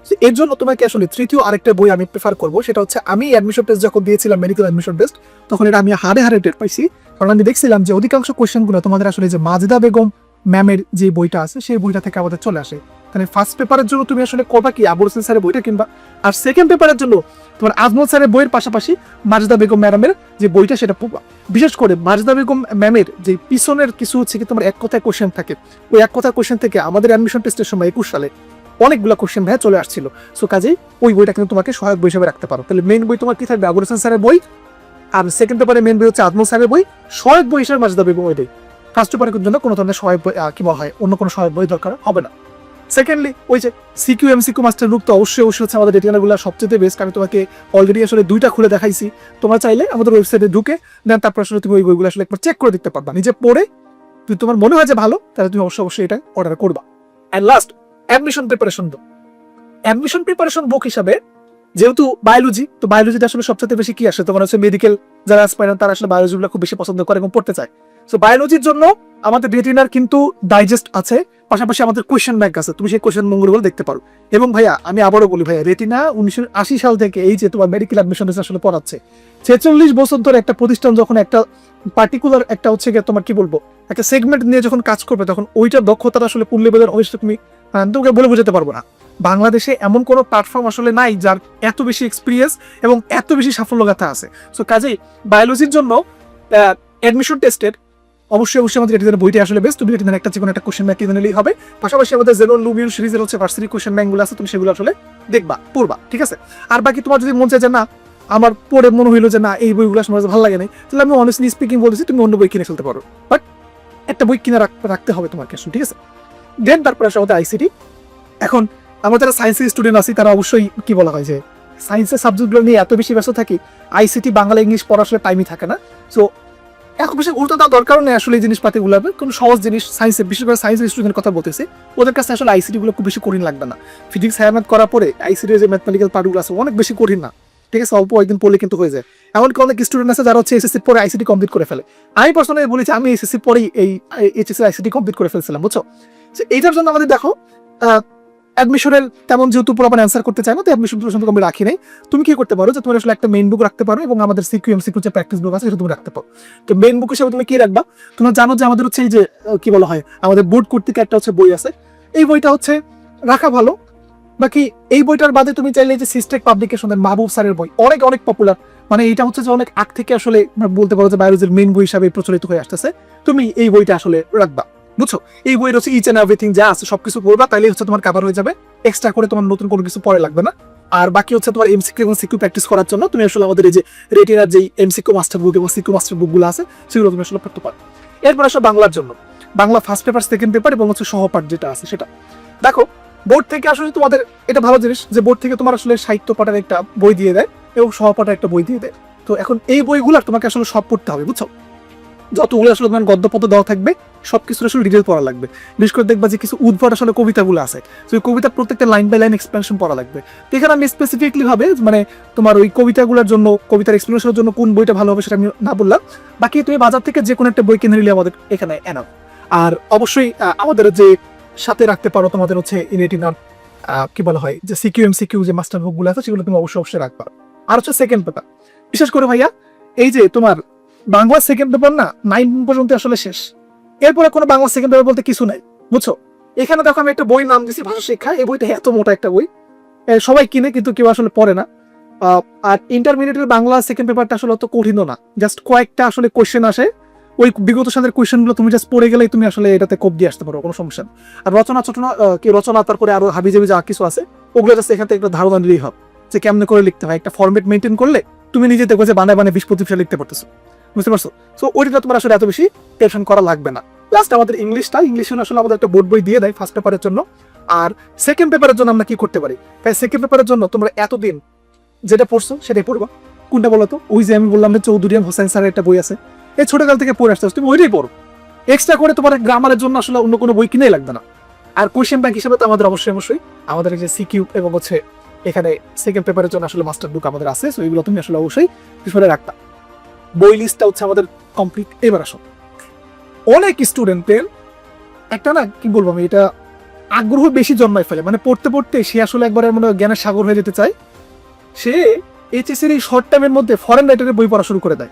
এর জন্য তোমাকে আসলে তৃতীয় আরেকটা বই আমি প্রেফার করবো। সেটা হচ্ছে আমি অ্যাডমিশন টেস্ট যখন দিয়েছিলাম, মেডিকেল অ্যাডমিশন টেস্ট, তখন এটা আমি হাড়ে টের পাইছি। কারণ আমি দেখছিলাম যে অধিকাংশ কোয়েশ্চেনগুলো তোমাদের আসলে যে মাজেদা বেগম ম্যামের যে বইটা আছে সেই বইটা থেকে আমাদের চলে আসে। তাহলে ফার্স্ট পেপারের জন্য তুমি আসলে করবা কি, আবুল হোসেন স্যারের বইটা কিনবা। আর সেকেন্ড পেপারের জন্য তোমার আজমল স্যারের বইয়ের পাশাপাশি মাজেদা বেগম ম্যাডামের যে বইটা সেটা পড়বা। বিশেষ করে মাজেদা বেগম ম্যামের যে পিছনের কিছু হচ্ছে কি তোমার এক কথায় কোশ্চেন থাকে, ওই এক কথায় কোশ্চেন থেকে আমাদের অ্যাডমিশন টেস্টের সময় 21 সালে অনেকগুলো কোশ্চেন ভাইয়া চলে আসছিল। সো কাজেই ওই বইটা কিন্তু তোমাকে সহায়ক বই হিসেবে রাখতে পারো। তাহলে মেইন বই তোমার কি থাকবে, আবুল হোসেন স্যারের বই, আর সেকেন্ড পেপারে মেইন বই হচ্ছে আজমল স্যারের বই, সহায়ক বই হিসেবে মাজেদা বেগম ওইটাই। ফার্স্ট পেপারের জন্য কোনো ধরনের সহায়ক বই কি বলা হয়, অন্য কোনো সহায়ক বই দরকার হবে না। সেকেন্ডলি ওই যে সিকিউ এমসিকিউ মাস্টার বুক তো অবশ্যই হচ্ছে আমাদের রেটিনাগুলো সবচেয়ে বেস্ট। আমি তোমাকে অলরেডি আসলে 2টা খুলে দেখাইছি। তোমরা চাইলে আমাদের ওয়েবসাইটে ঢুকে দেন তারপর আসলে তুমি ওই বইগুলো আসলে একবার চেক করে দেখতে পারবা, নিজে পড়ে যদি তোমার মনে হয় যে ভালো, তাহলে তুমি অবশ্যই এটা অর্ডার করবা। অ্যান্ড লাস্ট অ্যাডমিশন প্রিপারেশন বুক হিসাবে, যেহেতু বায়োলজি, তো বায়োলজিতে আসলে সবচেয়ে বেশি কি আসে তোমার হচ্ছে মেডিকেল যারা অ্যাসপাইরেন্ট তারা আসলে বায়োলজিগুলো খুব বেশি পছন্দ করে এবং পড়তে চায়। সো বায়োলজির জন্য আমাদের রেটিনার কিন্তু ডাইজেস্ট আছে, পাশাপাশি আমাদের কোয়েশ্চেন ব্যাংক আছে, তুমি সেই কোয়েশ্চেন ব্যাংকগুলো দেখতে পারো। এবং ভাইয়া আমি আবারও বলি ভাইয়া, রেটিনা 1980 সাল থেকে এই যে তোমার মেডিকেল অ্যাডমিশন আসলে পড়াচ্ছে। 46 বছর ধরে একটা প্রতিষ্ঠান যখন একটা পার্টিকুলার একটা হচ্ছে গিয়ে তোমার কি বলবো একটা সেগমেন্ট নিয়ে যখন কাজ করবে, তখন ওইটার দক্ষতাটা আসলে ফুল লেভেলের অবশ্যই তুমি তোমাকে বলে বোঝাতে পারবো না। বাংলাদেশে এমন কোনো প্ল্যাটফর্ম আসলে নাই যার এত বেশি এক্সপিরিয়েন্স এবং এত বেশি সাফল্য গাথা আছে। সো কাজেই বায়োলজির জন্য অ্যাডমিশন টেস্টের অবশ্যই আমাদের রেটিনার বইটা আসলে বেস্ট। তুমি রেটিনার একটা যেকোনো একটা কোশ্চেন ব্যাংক কিনে নিলেই হবে। পাশাপাশি আমাদের জেনোন লুমিয়ন সিরিজের হচ্ছে ভার্সিটি কোশ্চেন ব্যাংকগুলো আছে, তুমি সেগুলো আসলে দেখবা, পড়বা। ঠিক আছে, আর বাকি তোমার যদি মন চায় যে না আমার পড়ে মনে হইলো যে না এই বইগুলো আমার ভালো লাগে না, তাহলে আমি অনেস্টলি স্পিকিং বলতেছি তুমি অন্য বই কিনে ফেলতে পারো, বাট একটা বই কিনে রাখতে হবে তোমার কাছে। ঠিক আছে, দেন তারপরে আসলে আমাদের আইসিটি। এখন আমরা যারা সায়েন্সের স্টুডেন্ট আছি তারা অবশ্যই কি বলা হয় যে সায়েন্সের সাবজেক্টগুলো নিয়ে এত বেশি ব্যস্ত থাকি, আইসিটি বাংলা ইংলিশ পড়া আসলে টাইমই থাকে না। সো এখন বেশি গুরুত্ব দেওয়ার দরকার নেই আসলে এই জিনিসপাতিগুলো, কোনো সহজ জিনিস সায়েন্সের, বিশেষ করে সায়েন্সের স্টুডেন্টের কথা বলতেছি, ওদের কাছে আসলে আইসিটি গুলো খুব বেশি কঠিন লাগবে না। ফিজিক্স হায়ার ম্যাথ করার পরে আইসিটির যে ম্যাথমেটিক্যাল পার্টগুলো আছে অনেক বেশি কঠিন না, ঠিক আছে, অল্প একদিন পড়লে কিন্তু হয়ে যায়। এমনকি অনেক স্টুডেন্ট আছে যারা হচ্ছে এসএসসি পরে আইসিটি কমপ্লিট করে ফেলে। আমি পার্সোনালি বলেছি আমি এসএসসি পরেই এই এইচএসসি আইসিটি কমপ্লিট করে ফেলছিলাম, বুঝছো। এইটার জন্য আমাদের দেখো অ্যাডমিশনের তেমন যেহেতু পুরোপুরি অ্যান্সার করতে চাই না, তো অ্যাডমিশন পর্যন্ত আমি রাখি নাই। তুমি কি করতে পারো যে তুমি আসলে একটা মেইন বুক রাখতে পারো এবং আমাদের সিকিউ এমসিকিউ যে প্র্যাকটিস বুক আছে সেটা তুমি রাখতে পারো। তো মেইন বুক হিসেবে তুমি কি রাখবা, তোমরা জানো যে আমাদের হচ্ছে এই যে কি বলা হয় আমাদের বোর্ড কর্তৃক একটা হচ্ছে বই আছে, এই বইটা হচ্ছে রাখা ভালো। বাকি এই বইটার বাদে তুমি চাইলে যে সিস্টেক পাবলিকেশনের মাহবুব স্যারের বই অনেক অনেক পপুলার, মানে এটা হচ্ছে যে অনেক আগ থেকে আসলে বলতে পারো যে বায়োলজির মেইন বই হিসাবে প্রচলিত হয়ে আসতেছে, তুমি এই বইটা আসলে রাখবা, বুঝছো। এই বইয়ের হচ্ছে ইচ এন্ড এভরিথিং যা আছে সবকিছু পড়বা, তাইলে হচ্ছে তোমার কভার হয়ে যাবে, এক্সট্রা করে তোমার নতুন কোনো কিছু পড়ে লাগবে না। আর বাকি হচ্ছে তোমার এমসিকিউ এবং সিকিউ প্র্যাকটিস করার জন্য তুমি আসলে আমাদের এই যে রেটিনার যেই এমসিকিউ মাস্টার বুক এবং সিকিউ মাস্টার বুকগুলো আছে সেগুলো তুমি আসলে পড়তে পারো। এরপর আসলে বাংলার জন্য Bangla first paper, second paper এবং হচ্ছে সহপাঠ যেটা আছে সেটা দেখো। বোর্ড থেকে আসলে তোমাদের এটা ভালো জিনিস যে বোর্ড থেকে তোমার আসলে সাহিত্য পাঠের একটা বই দিয়ে দেয় এবং সহপাঠের একটা বই দিয়ে দেয়। তো এখন এই বইগুলো তোমাকে আসলে সব পড়তে হবে, বুঝছো। যতগুলো আসলে তোমার গদ্যপদ্য দেওয়া থাকবে সবকিছু আসলে ডিটেল পড়া লাগবে। বিশেষ করে দেখবা যে কিছু উদ্ভট আসলে কবিতাগুলো আছে, সেই কবিতার প্রত্যেকটা লাইন বাই লাইন এক্সপ্লেনেশন পড়া লাগবে। তো এখানে আমি স্পেসিফিকলি ভাবে মানে তোমার ওই কবিতাগুলোর জন্য, কবিতার এক্সপ্লেনেশনের জন্য কোন বইটা ভালো হবে সেটা আমি না বললাম। বাকি তুমি বাজার থেকে যে কোনো একটা বই কিনে নিলে আমাদের এখানে এনাফ। আর অবশ্যই আমাদের যে সাথে রাখতে পারো তোমাদের হচ্ছে রেটিনার কি বলা হয় যে সিকিউ এমসিকিউ যে মাস্টার বুকগুলো আছে সেগুলো তুমি অবশ্যই রাখবা। আর হচ্ছে সেকেন্ড পেপার, বিশেষ করে ভাইয়া এই যে তোমার বাংলা সেকেন্ড পেপার না 9 পর্যন্ত আসলে শেষ, এরপরে কোনো বাংলা সেকেন্ড পেপার বলতে কিছু নাই, বুঝছো। এখানে দেখো আমি একটা বই নাম দিচ্ছি ভাষা শিক্ষা, এই বইটা এত মোটা একটা বই, সবাই কিনে কিন্তু কেউ আসলে পড়ে না। আর ইন্টারমিডিয়েটের বাংলা সেকেন্ড পেপারটা আসলে অত কঠিনও না, জাস্ট কয়েকটা আসলে কোয়েশ্চেন আসে, ওই বিগত সালের কোয়েশ্চেনগুলো তুমি জাস্ট পড়ে গেলেই তুমি আসলে এটাতে কোপ দিয়ে আসতে পারো, কোনো সমস্যা নেই। আর রচনা চটনা কি রচনা তারপরে আরো হাবিজাবি যা কিছু আছে ওগুলো জাস্ট এখান থেকে একটা ধারণা নিলেই হবে যে কেমনে করে লিখতে হয়। একটা ফরম্যাট মেনটেন করলে তুমি নিজে দেখো যে বানায় 20-25 লিখতে পারতেছো, বুঝতে পারছো। সো ওইটা তোমার আসলে এত বেশি টেনশন করা লাগবে না। লাস্ট আমাদের ইংলিশটা, ইংলিশে আসলে আমাদের একটা বোর্ড বই দিয়ে দেয় ফার্স্ট পেপারের জন্য। আর সেকেন্ড পেপারের জন্য আমরা কি করতে পারি, তাই সেকেন্ড পেপারের জন্য তোমরা এতদিন যেটা পড়ছো সেটাই পড়বা। কোনটা বলো তো, ওই যে আমি বললাম যে চৌধুরী হোসেন স্যারের একটা বই আছে, এই ছোটকাল থেকে পড়ে আসতে তুমি ওইটাই পড়ো। এক্সট্রা করে তোমার গ্রামারের জন্য আসলে অন্য কোনো বই কিনেই লাগবে না। আর কোয়েশ্চেন ব্যাংক হিসেবে তো আমাদের অবশ্যই আমাদের যে সিকিউ এবং হচ্ছে এখানে সেকেন্ড পেপারের জন্য আসলে মাস্টার বুক আমাদের আছে, সো এগুলো তুমি আসলে অবশ্যই পিছনে রাখতা। বই লিস্টটা হচ্ছে আমাদের কমপ্লিট। এবার আসো, অনেক স্টুডেন্টের একটা না কি বলবো আমি, এটা আগ্রহ বেশি জন্মায় ফেলে, মানে পড়তে পড়তে সে আসলে একবারে মনে জ্ঞানের সাগর হয়ে যেতে চায়, সে এইচএসসির এই শর্ট টাইমের মধ্যে ফরেন রাইটারের বই পড়া শুরু করে দেয়।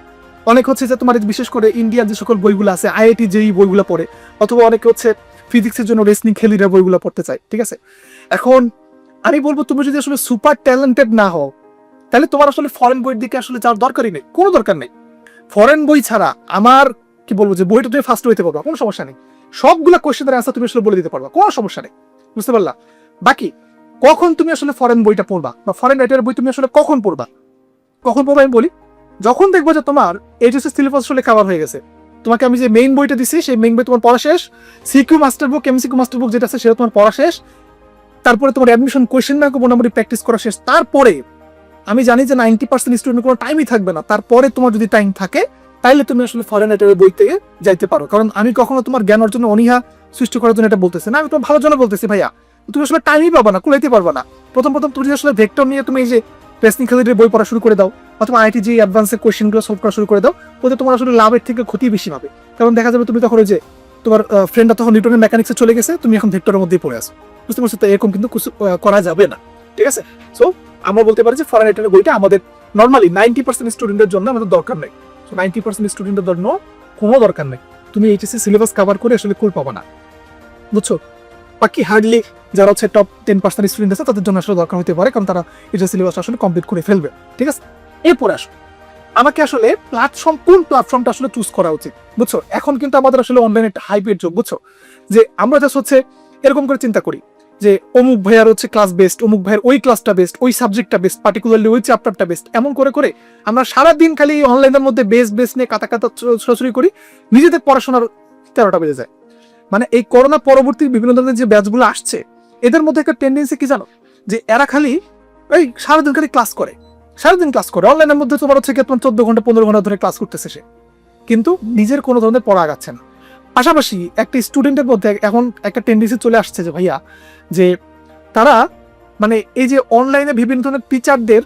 অনেক হচ্ছে যে তোমার বিশেষ করে ইন্ডিয়ান যে সকল বইগুলো আছে আইআইটি যেই বইগুলো পড়ে, অথবা অনেকে হচ্ছে ফিজিক্সের জন্য রেসনিং খেলিরা বইগুলো পড়তে চায়, ঠিক আছে। এখন আমি বলবো তুমি যদি আসলে সুপার ট্যালেন্টেড না হও তাহলে তোমার আসলে ফরেন বইয়ের দিকে আসলে যাওয়ার দরকারই নেই, কোনো দরকার নেই। ফরেন বই ছাড়া আমার কি বলবো যে বইটা তুমি ফার্স্ট হইতে পারবা, কোনো সমস্যা নেই। সবগুলা কোয়েশ্চেনের অ্যান্সার তুমি আসলে বলে দিতে পারবা, কোনো সমস্যা নেই, বুঝতে পারলা। বাকি কখন তুমি আসলে ফরেন বইটা পড়বা বা ফরেন রাইটারের বই তুমি আসলে কখন পড়বা আমি বলি, যখন দেখবো যে তোমার এইচএসসি সিলেবাস আসলে কভার হয়ে গেছে। তোমাকে আমি যে মেইন বইটা দিছি সেই মেইন বই তোমার পড়া শেষ, সিকিউ মাস্টার বুক এমসিকিউ মাস্টার বুক যেটা আছে সেটা তোমার পড়া শেষ, তারপরে তোমার অ্যাডমিশন কোয়েশ্চেন ব্যাংক মোটামুটি প্র্যাকটিস করা শেষ। তারপরে আমি জানি যে 90% স্টুডেন্টের কোনো টাইমই থাকবে না, তারপরে তোমার যদি টাইম থাকে তাইলে তুমি আসলে ফরেন রাইটারের বই থেকে যাইতে পারো। কারণ আমি কখনো তোমার জ্ঞান অর্জনে অনীহা সৃষ্টি করার জন্য এটা বলতেছি না, আমি তোমার ভালোর জন্য বলতেছি ভাইয়া। তুমি আসলে টাইমই পাবা না, কুলাইতে পারবা না। প্রথম তুমি আসলে ভেক্টর নিয়ে তুমি এই যে রেসনিং খেলির বই পড়া শুরু করে দাও, অথবা আইআইটি যে অ্যাডভান্সের কোয়েশ্চেনগুলো সলভ করা শুরু করে দাও, ওতে তোমার আসলে লাভের থেকে ক্ষতি বেশি হবে। কারণ দেখা যাবে তুমি তখন ওই যে তোমার ফ্রেন্ডরা তখন নিউটনের মেকানিক্সে চলে গেছে, তুমি এখন ভেক্টরের মধ্যেই পড়ে আসো, বুঝতে পারছো। তো এরকম কিন্তু কিছু করা যাবে না, ঠিক আছে। সো আমরা বলতে পারি যে ফরেন রাইটারের বইটা আমাদের নর্মালি 90% স্টুডেন্টের জন্য আমাদের দরকার নেই। 90% স্টুডেন্টের জন্য কোনো দরকার নেই, তুমি এইচএসসি সিলেবাস কভার করে আসলে কুল পাবা না, বুঝছো। বাকি হার্ডলি যারা হচ্ছে টপ 10% স্টুডেন্ট আছে তাদের জন্য আসলে দরকার হতে পারে, কারণ তারা এটা সিলেবাস আসলে কমপ্লিট করে ফেলবে, ঠিক আছে। এরপরে আসো আমাকে আসলে কোন প্ল্যাটফর্মটা আসলে চুজ করা উচিত, বুঝছো। এখন কিন্তু আমাদের আসলে অনলাইনে একটা হাইপের যুগ, বুঝছো। যে আমরা জাস্ট হচ্ছে এরকম করে চিন্তা করি যে অমুক ভাইয়ার হচ্ছে ক্লাস বেস্ট, অমুক ভাইয়ের ওই ক্লাসটা বেস্ট, ওই সাবজেক্টটা বেস্ট, পার্টিকুলারলি ওই চ্যাপ্টারটা বেস্ট, এমন করে করে আমরা সারাদিন খালি অনলাইনের মধ্যে বেস্ট নিয়ে কাটা ছোড়াছুড়ি করি, নিজেদের পড়াশোনার 13টা বেজে যায়। মানে এই করোনা পরবর্তী বিভিন্ন ধরনের যে ব্যাচগুলো আসছে এদের মধ্যে একটা টেন্ডেন্সি কি জানো, যে এরা খালি এই সারাদিন খালি ক্লাস করে অনলাইনের মধ্যে। তোমার হচ্ছে তোমার 14 ঘন্টা 15 ঘন্টা ধরে ক্লাস করতেছে সে, কিন্তু নিজের কোনো ধরনের পড়া আগাচ্ছে না। পাশাপাশি একটা স্টুডেন্টের মধ্যে এখন একটা টেন্ডেন্সি চলে আসছে যে ভাইয়া, যে তারা মানে এই যে অনলাইনে বিভিন্ন ধরনের টিচারদের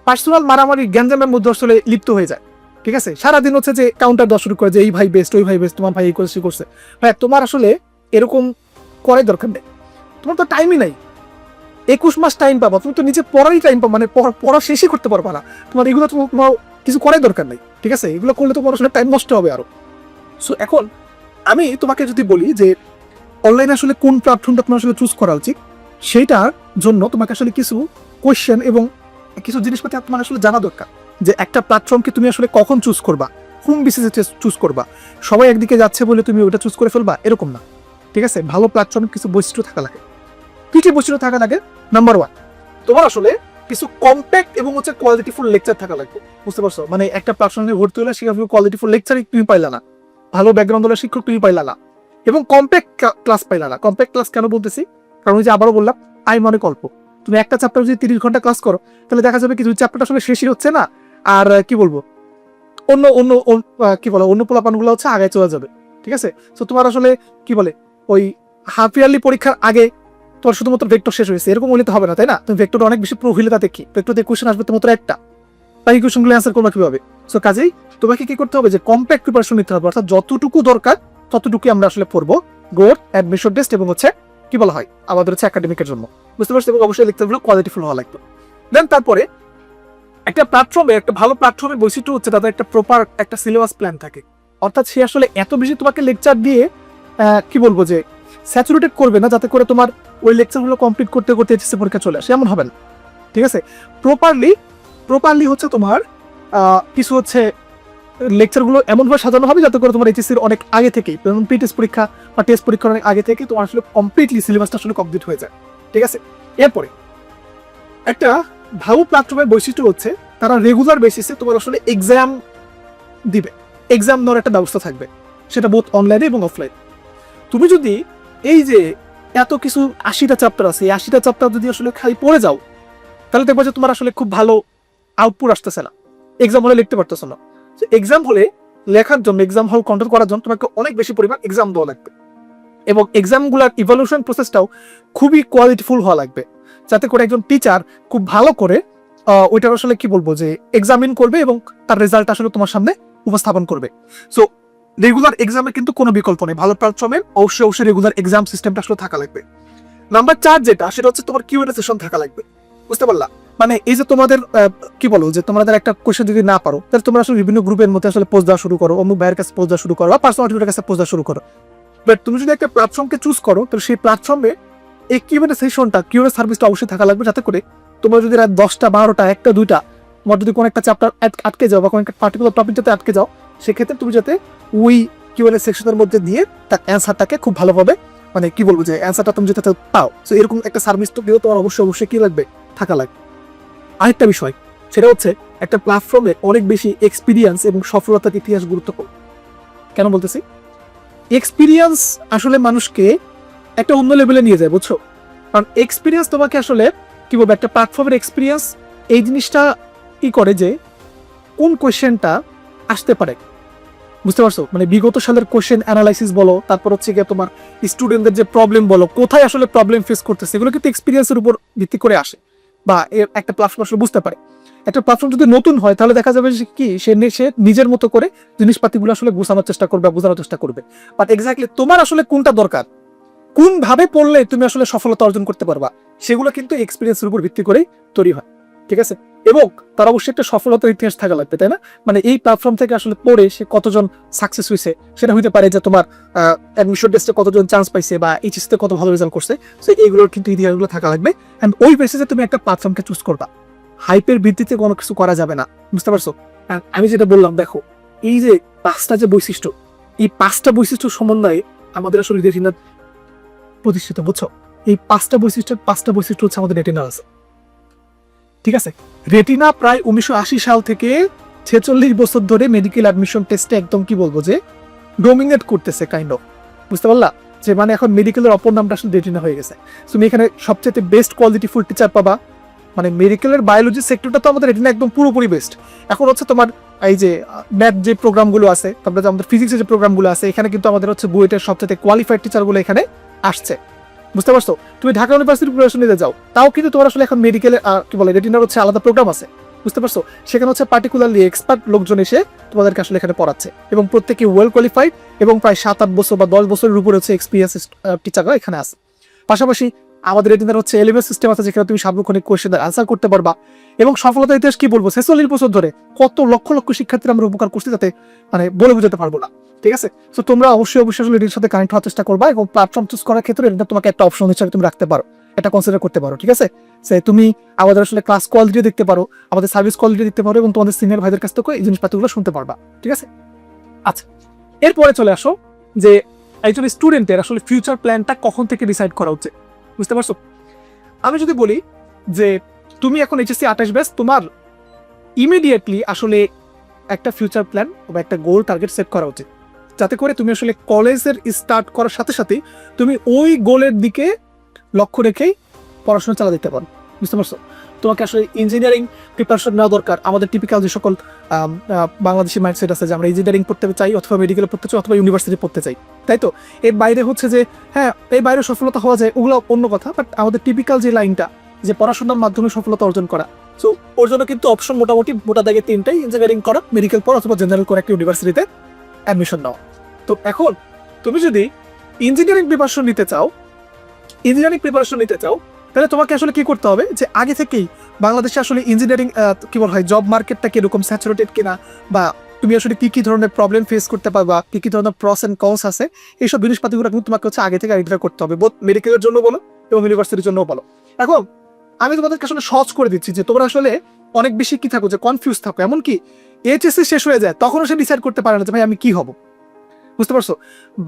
পার্সোনাল মারামারি গ্যাঞ্জামের মধ্যে আসলে লিপ্ত হয়ে যায়। ঠিক আছে, সারাদিন হচ্ছে যে কাউন্টার দেওয়া শুরু করে যে এই ভাই বেস্ট, ওই ভাই বেস্ট, তোমার ভাই এই করছে সে করছে। ভাই তোমার আসলে এরকম করাই দরকার নেই, তোমার তো টাইমই নাই। 21 মাস টাইম পাবা, তুমি তো নিজে পড়ারই টাইম পাবা, মানে পড়া শেষই করতে পারবা না। তোমার এগুলো তোমার কিছু করাই দরকার নেই। ঠিক আছে, এগুলো করলে তো পড়াশোনার টাইম নষ্ট হবে আরো। সো এখন আমি তোমাকে যদি বলি যে অনলাইনে আসলে কোন প্ল্যাটফর্মটা তোমার আসলে চুজ করা উচিত, সেইটার জন্য তোমাকে আসলে কিছু কোয়েশ্চেন এবং কিছু জিনিসপাতি তোমার আসলে জানা দরকার। যে একটা প্ল্যাটফর্মকে তুমি আসলে কখন চুজ করবা, কোন বেসিসে চুজ করবা। সবাই একদিকে যাচ্ছে বলে তুমি ওটা চুজ করে ফেলবা, এরকম না। ঠিক আছে, ভালো প্ল্যাটফর্মে কিছু বৈশিষ্ট্য থাকা লাগে। কি কি বৈশিষ্ট্য থাকা লাগে? নাম্বার 1, তোমার আসলে কিছু কম্প্যাক্ট এবং হচ্ছে কোয়ালিটিফুল লেকচার থাকা লাগবে। বুঝতে পারছো, মানে একটা প্ল্যাটফর্মে ভর্তি হলে সেখানে কোয়ালিটিফুল লেকচারই তুমি পাইলা না, ভালো ব্যাকগ্রাউন্ড হলে শিক্ষক তুমি পাইলা না, এবং কম্প্যাক্ট ক্লাস পাইলা না। কম্প্যাক্ট ক্লাস কেন বলতেছি, কারণ ওই যে আবারও বললাম, অনেক অল্প। তুমি একটা চ্যাপ্টার যদি 30 ঘন্টা ক্লাস করো, তাহলে দেখা যাবে কিছু চ্যাপ্টারটা আসলে শেষই হচ্ছে না। আর কি বলবো, অন্য অন্য কি বলে অন্য পোলাপানগুলো হচ্ছে আগে চলে যাবে। ঠিক আছে, তো তোমার আসলে কি বলে ওই হাফ ইয়ারলি পরীক্ষার আগে তোমার শুধুমাত্র ভেক্টর শেষ হয়েছে এরকম হলে তো হবে না, তাই না? তুমি ভেক্টর অনেক বেশি প্রো হইলে তাতে কি, ভেক্টরে কোশ্চেন আসবে তোমার একটা, তাই কোশ্চেনগুলো অ্যান্সার করবা কিভাবে? সো কাজেই তোমাকে কি করতে হবে, যে কম্প্যাক্ট প্রিপারেশন নিতে হবে, অর্থাৎ যতটুকু দরকার ততটুকু আমরা আসলে পড়বো গ্রোথ, অ্যাডমিশন টেস্ট এবং হচ্ছে কি বলা হয় আমাদের হচ্ছে একাডেমিকের জন্য। বুঝতে পারছো? এবং অবশ্যই লেকচারগুলো কোয়ালিটিফুল হওয়া লাগবে। দেন তারপরে একটা প্ল্যাটফর্মে, একটা ভালো প্ল্যাটফর্মের বৈশিষ্ট্য হচ্ছে তাদের একটা প্রপার একটা সিলেবাস প্ল্যান থাকে। অর্থাৎ সে আসলে এত বেশি তোমাকে লেকচার দিয়ে কি বলবো যে স্যাচুরেটেড করবে না, যাতে করে তোমার ওই লেকচারগুলো কমপ্লিট করতে করতে এইচএসসি পরীক্ষা চলে আসে, এমন হবে না। ঠিক আছে, প্রপারলি হচ্ছে তোমার কিছু হচ্ছে লেকচারগুলো এমনভাবে সাজানো হবে যাতে করে তোমার এইচএসসির অনেক আগে থেকেই, যেমন প্রি-টেস্ট পরীক্ষা বা টেস্ট পরীক্ষার অনেক আগে থেকে তোমার আসলে কমপ্লিটলি সিলেবাসটা আসলে কমপ্লিট হয়ে যায়। ঠিক আছে, এরপরে একটা ভালো প্ল্যাটফর্মের বৈশিষ্ট্য হচ্ছে তারা রেগুলার বেসিসে তোমার আসলে এক্সাম দিবে, এক্সাম নেওয়ার একটা ব্যবস্থা থাকবে, সেটা বোথ অনলাইনে এবং অফলাইন। তুমি যদি এই যে এত কিছু 80টা চ্যাপ্টার আছে, এই 80টা চ্যাপ্টার যদি আসলে খালি পড়ে যাও, তাহলে দেখবো যে তোমার আসলে খুব ভালো আউটপুট আসতেছে না, এক্সাম হলে লিখতে পারতেছো না। এক্সাম হলে লেখার জন্য, এক্সাম হল কন্ট্রোল করার জন্য তোমাকে অনেক বেশি পরিমাণ এক্সাম দেওয়া লাগবে, এবং এক্সামগুলোর ইভ্যালুয়েশন প্রসেসটাও খুবই কোয়ালিটিফুল হওয়া লাগবে, যাতে করে একজন টিচার খুব ভালো করে ওইটার আসলে কি বলবো যে এক্সামিন করবে এবং তার রেজাল্ট আসলে তোমার সামনে উপস্থাপন করবে। সো রেগুলার এক্সামের কিন্তু কোনো বিকল্প নেই, ভালো প্ল্যাটফর্মে অবশ্যই রেগুলার এক্সাম সিস্টেমটা আসলে থাকা লাগবে। নাম্বার 4 যেটা, সেটা হচ্ছে তোমার কিউএনএ সেশন থাকা লাগবে। বুঝতে পারলা? মানে এই যে তোমাদের কি বলো যে তোমাদের একটা কোশ্চেন যদি না পারো, তাহলে তোমরা আসলে বিভিন্ন গ্রুপের মধ্যে আসলে পোস্ট দেওয়া শুরু করো, অমুক ভাইয়ের কাছে পোস্ট দেওয়া শুরু করো, বা পার্সোনাল টিউটরের কাছে পোস্ট দেওয়া শুরু করো। বাট তুমি যদি একটা প্ল্যাটফর্মকে চুজ করো, তাহলে সেই প্ল্যাটফর্মে এই কিউএনএ সেশনটা, কিউএনএ সার্ভিসটা অবশ্যই থাকা লাগবে, যাতে করে তোমরা যদি রাত 10টা 12টা 1টা 2টা তোমার যদি কোনো একটা চ্যাপ্টার আটকে যাও বা কোনো একটা পার্টিকুলার টপিকটাতে আটকে যাও, সেক্ষেত্রে তুমি যাতে ওই কিউএনএ সেকশনের মধ্যে দিয়ে তার অ্যান্সারটাকে খুব ভালোভাবে, মানে কি বলবো যে অ্যান্সারটা তুমি যাতে পাও। সো এরকম একটা সার্ভিস তো কিন্তু তোমার অবশ্যই কি লাগবে, থাকা লাগবে। আরেকটা বিষয়, সেটা হচ্ছে একটা প্ল্যাটফর্মে অনেক বেশি এক্সপিরিয়েন্স এবং সফলতার ইতিহাস গুরুত্বপূর্ণ। কেন বলতেছি? এক্সপিরিয়েন্স আসলে মানুষকে একটা অন্য লেভেলে নিয়ে যায়, বুঝছো? কারণ এক্সপিরিয়েন্স তোমাকে আসলে কি বলবো, একটা প্ল্যাটফর্মের এক্সপিরিয়েন্স এই জিনিসটা কি করে যে কোন কোয়েশ্চেনটা আসতে পারে, বুঝতে পারছো? মানে বিগত সালের কোয়েশ্চেন অ্যানালাইসিস বলো, তারপর হচ্ছে গিয়ে তোমার স্টুডেন্টদের যে প্রবলেম বলো, কোথায় আসলে প্রবলেম ফেস করতেছে, এগুলো কিন্তু এক্সপিরিয়েন্সের উপর ভিত্তি করে আসে, বা এর একটা প্ল্যাটফর্ম আসলে বুঝতে পারে। একটা প্ল্যাটফর্ম যদি নতুন হয়, তাহলে দেখা যাবে যে কি সে নিজের মতো করে জিনিসপাতিগুলো আসলে বোঝানোর চেষ্টা করবে, বোঝানোর চেষ্টা করবে। বাট এক্স্যাক্টলি তোমার আসলে কোনটা দরকার, কোন ভাবে পড়লে তুমি আসলে সফলতা অর্জন করতে পারবা, সেগুলো কিন্তু এক্সপিরিয়েন্সের উপর ভিত্তি করেই তৈরি হয়। ঠিক আছে, এবং তার অবশ্যই একটা সফলতার ইতিহাস থাকা লাগবে, তাই না? মানে এই প্ল্যাটফর্ম থেকে আসলে পড়ে সে কতজন সাকসেস হয়েছে, সেটা হইতে পারে যে তোমার অ্যাডমিশন টেস্টে কতজন চান্স পাইছে বা এইচএসসি তে কত ভালো রেজাল্ট করছে। সো এইগুলোর কিন্তু ইতিহাসগুলো থাকা লাগবে, এন্ড ওই বেসিসে তুমি একটা প্ল্যাটফর্মকে চুজ করবা। হাইপের ভিত্তিতে কোনো কিছু করা যাবে না, বুঝতে পারছো? আমি যেটা বললাম, দেখো এই যে 5টা যে বৈশিষ্ট্য, এই 5টা বৈশিষ্ট্য সমন্বয়ে আমাদের আসলে রেটিনা প্রতিষ্ঠিত, বুঝছো? এই 5টা বৈশিষ্ট্য হচ্ছে আমাদের রেটিনা আছে। ঠিক আছে, রেটিনা প্রায় 1980 সাল থেকে 46 বছর ধরে মেডিকেল অ্যাডমিশন টেস্টে একদম কি বলবো যে ডোমিনেট করতেছে, কাইন্ড অফ। বুঝতে পারলা? যে মানে এখন মেডিকেলের অপর নামটা আসলে রেটিনা হয়ে গেছে। তুমি এখানে সবচেয়ে বেস্ট কোয়ালিটি ফুল টিচার পাবা, মানে মেডিকেলের বায়োলজি সেক্টরটা তো আমাদের রেটিনা একদম পুরোপুরি বেস্ট। এখন হচ্ছে তোমার এই যে ম্যাথ যে প্রোগ্রামগুলো আছে, তারপরে যে আমাদের ফিজিক্সের যে প্রোগ্রামগুলো আছে, এখানে কিন্তু আমাদের হচ্ছে বুয়েটের সবচেয়ে কোয়ালিফাইড টিচারগুলো এখানে আসছে, বুঝতে পারছো? তুমি ঢাকা ইউনিভার্সিটি প্রিপারেশন নিতে যাও, তাও কিন্তু তোমার আসলে এখন মেডিকেলের কি বলে রেটিনার হচ্ছে আলাদা প্রোগ্রাম আছে, বুঝতে পারছো? সেখানে হচ্ছে পার্টিকুলারলি এক্সপার্ট লোকজন এসে তোমাদেরকে আসলে এখানে পড়াচ্ছে, এবং প্রত্যেকে ওয়েল কোয়ালিফাইড এবং প্রায় 7-8 বছর বা 10 বছরের উপরে হচ্ছে এক্সপিরিয়েন্স টিচাররা এখানে আছে। পাশাপাশি আমাদের রেটিনার হচ্ছে এলিমেন্ট সিস্টেম আছে, যেখানে তুমি সার্বক্ষণিক কোয়েশ্চেনের আনসার করতে পারবা। এবং সফলতার ইতিহাস কি বলবো, 46 বছর ধরে কত লক্ষ লক্ষ শিক্ষার্থীরা আমরা উপকার করছি, যাতে মানে বলে বোঝাতে পারবো না, ঠিক আছে? তো তোমরা অবশ্যই আসলে এটির সাথে কানেক্ট হওয়ার চেষ্টা করবা, এবং প্ল্যাটফর্ম চুজ করার ক্ষেত্রে এটা তোমাকে একটা অপশন হিসেবে তুমি রাখতে পারো, এটা কনসিডার করতে পারো, ঠিক আছে? তুমি আমাদের আসলে ক্লাস কোয়ালিটি দেখতে পারো, আমাদের সার্ভিস কোয়ালিটি দেখতে পারো, এবং তোমাদের সিনিয়র ভাইদের কাছ থেকে এই জিনিসপত্রগুলো শুনতে পারবা, ঠিক আছে? আচ্ছা, এরপরে চলে আসো যে একজন স্টুডেন্টের আসলে ফিউচার প্ল্যানটা কখন থেকে ডিসাইড করা উচিত, বুঝতে পারছো? আমি যদি বলি যে তুমি এখন এইচএসসি 28 ব্যাচ, তোমার ইমিডিয়েটলি আসলে একটা ফিউচার প্ল্যান বা একটা গোল টার্গেট সেট করা উচিত, যাতে করে তুমি আসলে কলেজের স্টার্ট করার সাথে সাথে তুমি ওই গোলের দিকে লক্ষ্য রেখেই পড়াশোনা চালা দিতে পারো, বুঝতে পারছো? তোমাকে আসলে ইঞ্জিনিয়ারিং প্রিপারেশন নেওয়া দরকার। আমাদের টিপিক্যাল যে সকল বাংলাদেশি মাইন্ডসেট আছে যে আমরা ইঞ্জিনিয়ারিং পড়তে চাই, অথবা মেডিকেলে পড়তে চাই, অথবা ইউনিভার্সিটি পড়তে চাই, তাই তো? এর বাইরে হচ্ছে যে হ্যাঁ, এই বাইরে সফলতা হওয়া যায়, ওগুলো অন্য কথা, বাট আমাদের টিপিক্যাল যে লাইনটা, যে পড়াশোনার মাধ্যমে সফলতা অর্জন করা, সো ওর জন্য কিন্তু অপশন মোটামুটি মোটা দাগে 3টাই: ইঞ্জিনিয়ারিং করা, মেডিকেল পড়া, অথবা জেনারেল করে একটা ইউনিভার্সিটিতে অ্যাডমিশন নেওয়া। তো এখন তুমি যদি ইঞ্জিনিয়ারিং প্রিপারেশন নিতে চাও, তাহলে তোমাকে আসলে কি করতে হবে, যে আগে থেকেই বাংলাদেশে আসলে ইঞ্জিনিয়ারিং কি বলা হয়, জব মার্কেটটা কিরকম স্যাচুরেটেড কিনা, বা তুমি আসলে কি কি ধরনের প্রবলেম ফেস করতে পারবা, কি কি ধরনের প্রস এন্ড কনস আছে, এইসব জিনিসপাতিগুলো কিন্তু তোমাকে হচ্ছে আগে থেকে আইডেন্টিফাই করতে হবে, বোথ মেডিকেলের জন্য বলো এবং ইউনিভার্সিটির জন্য বলো। এখন আমি তোমাদেরকে আসলে সহজ করে দিচ্ছি, যে তোমরা আসলে অনেক বেশি কি থাকো, যে কনফিউজ থাকো, এমনকি এইচএসসি শেষ হয়ে যায় তখনও সে ডিসাইড করতে পারে না যে ভাই আমি কি হব, বুঝতে পারছো?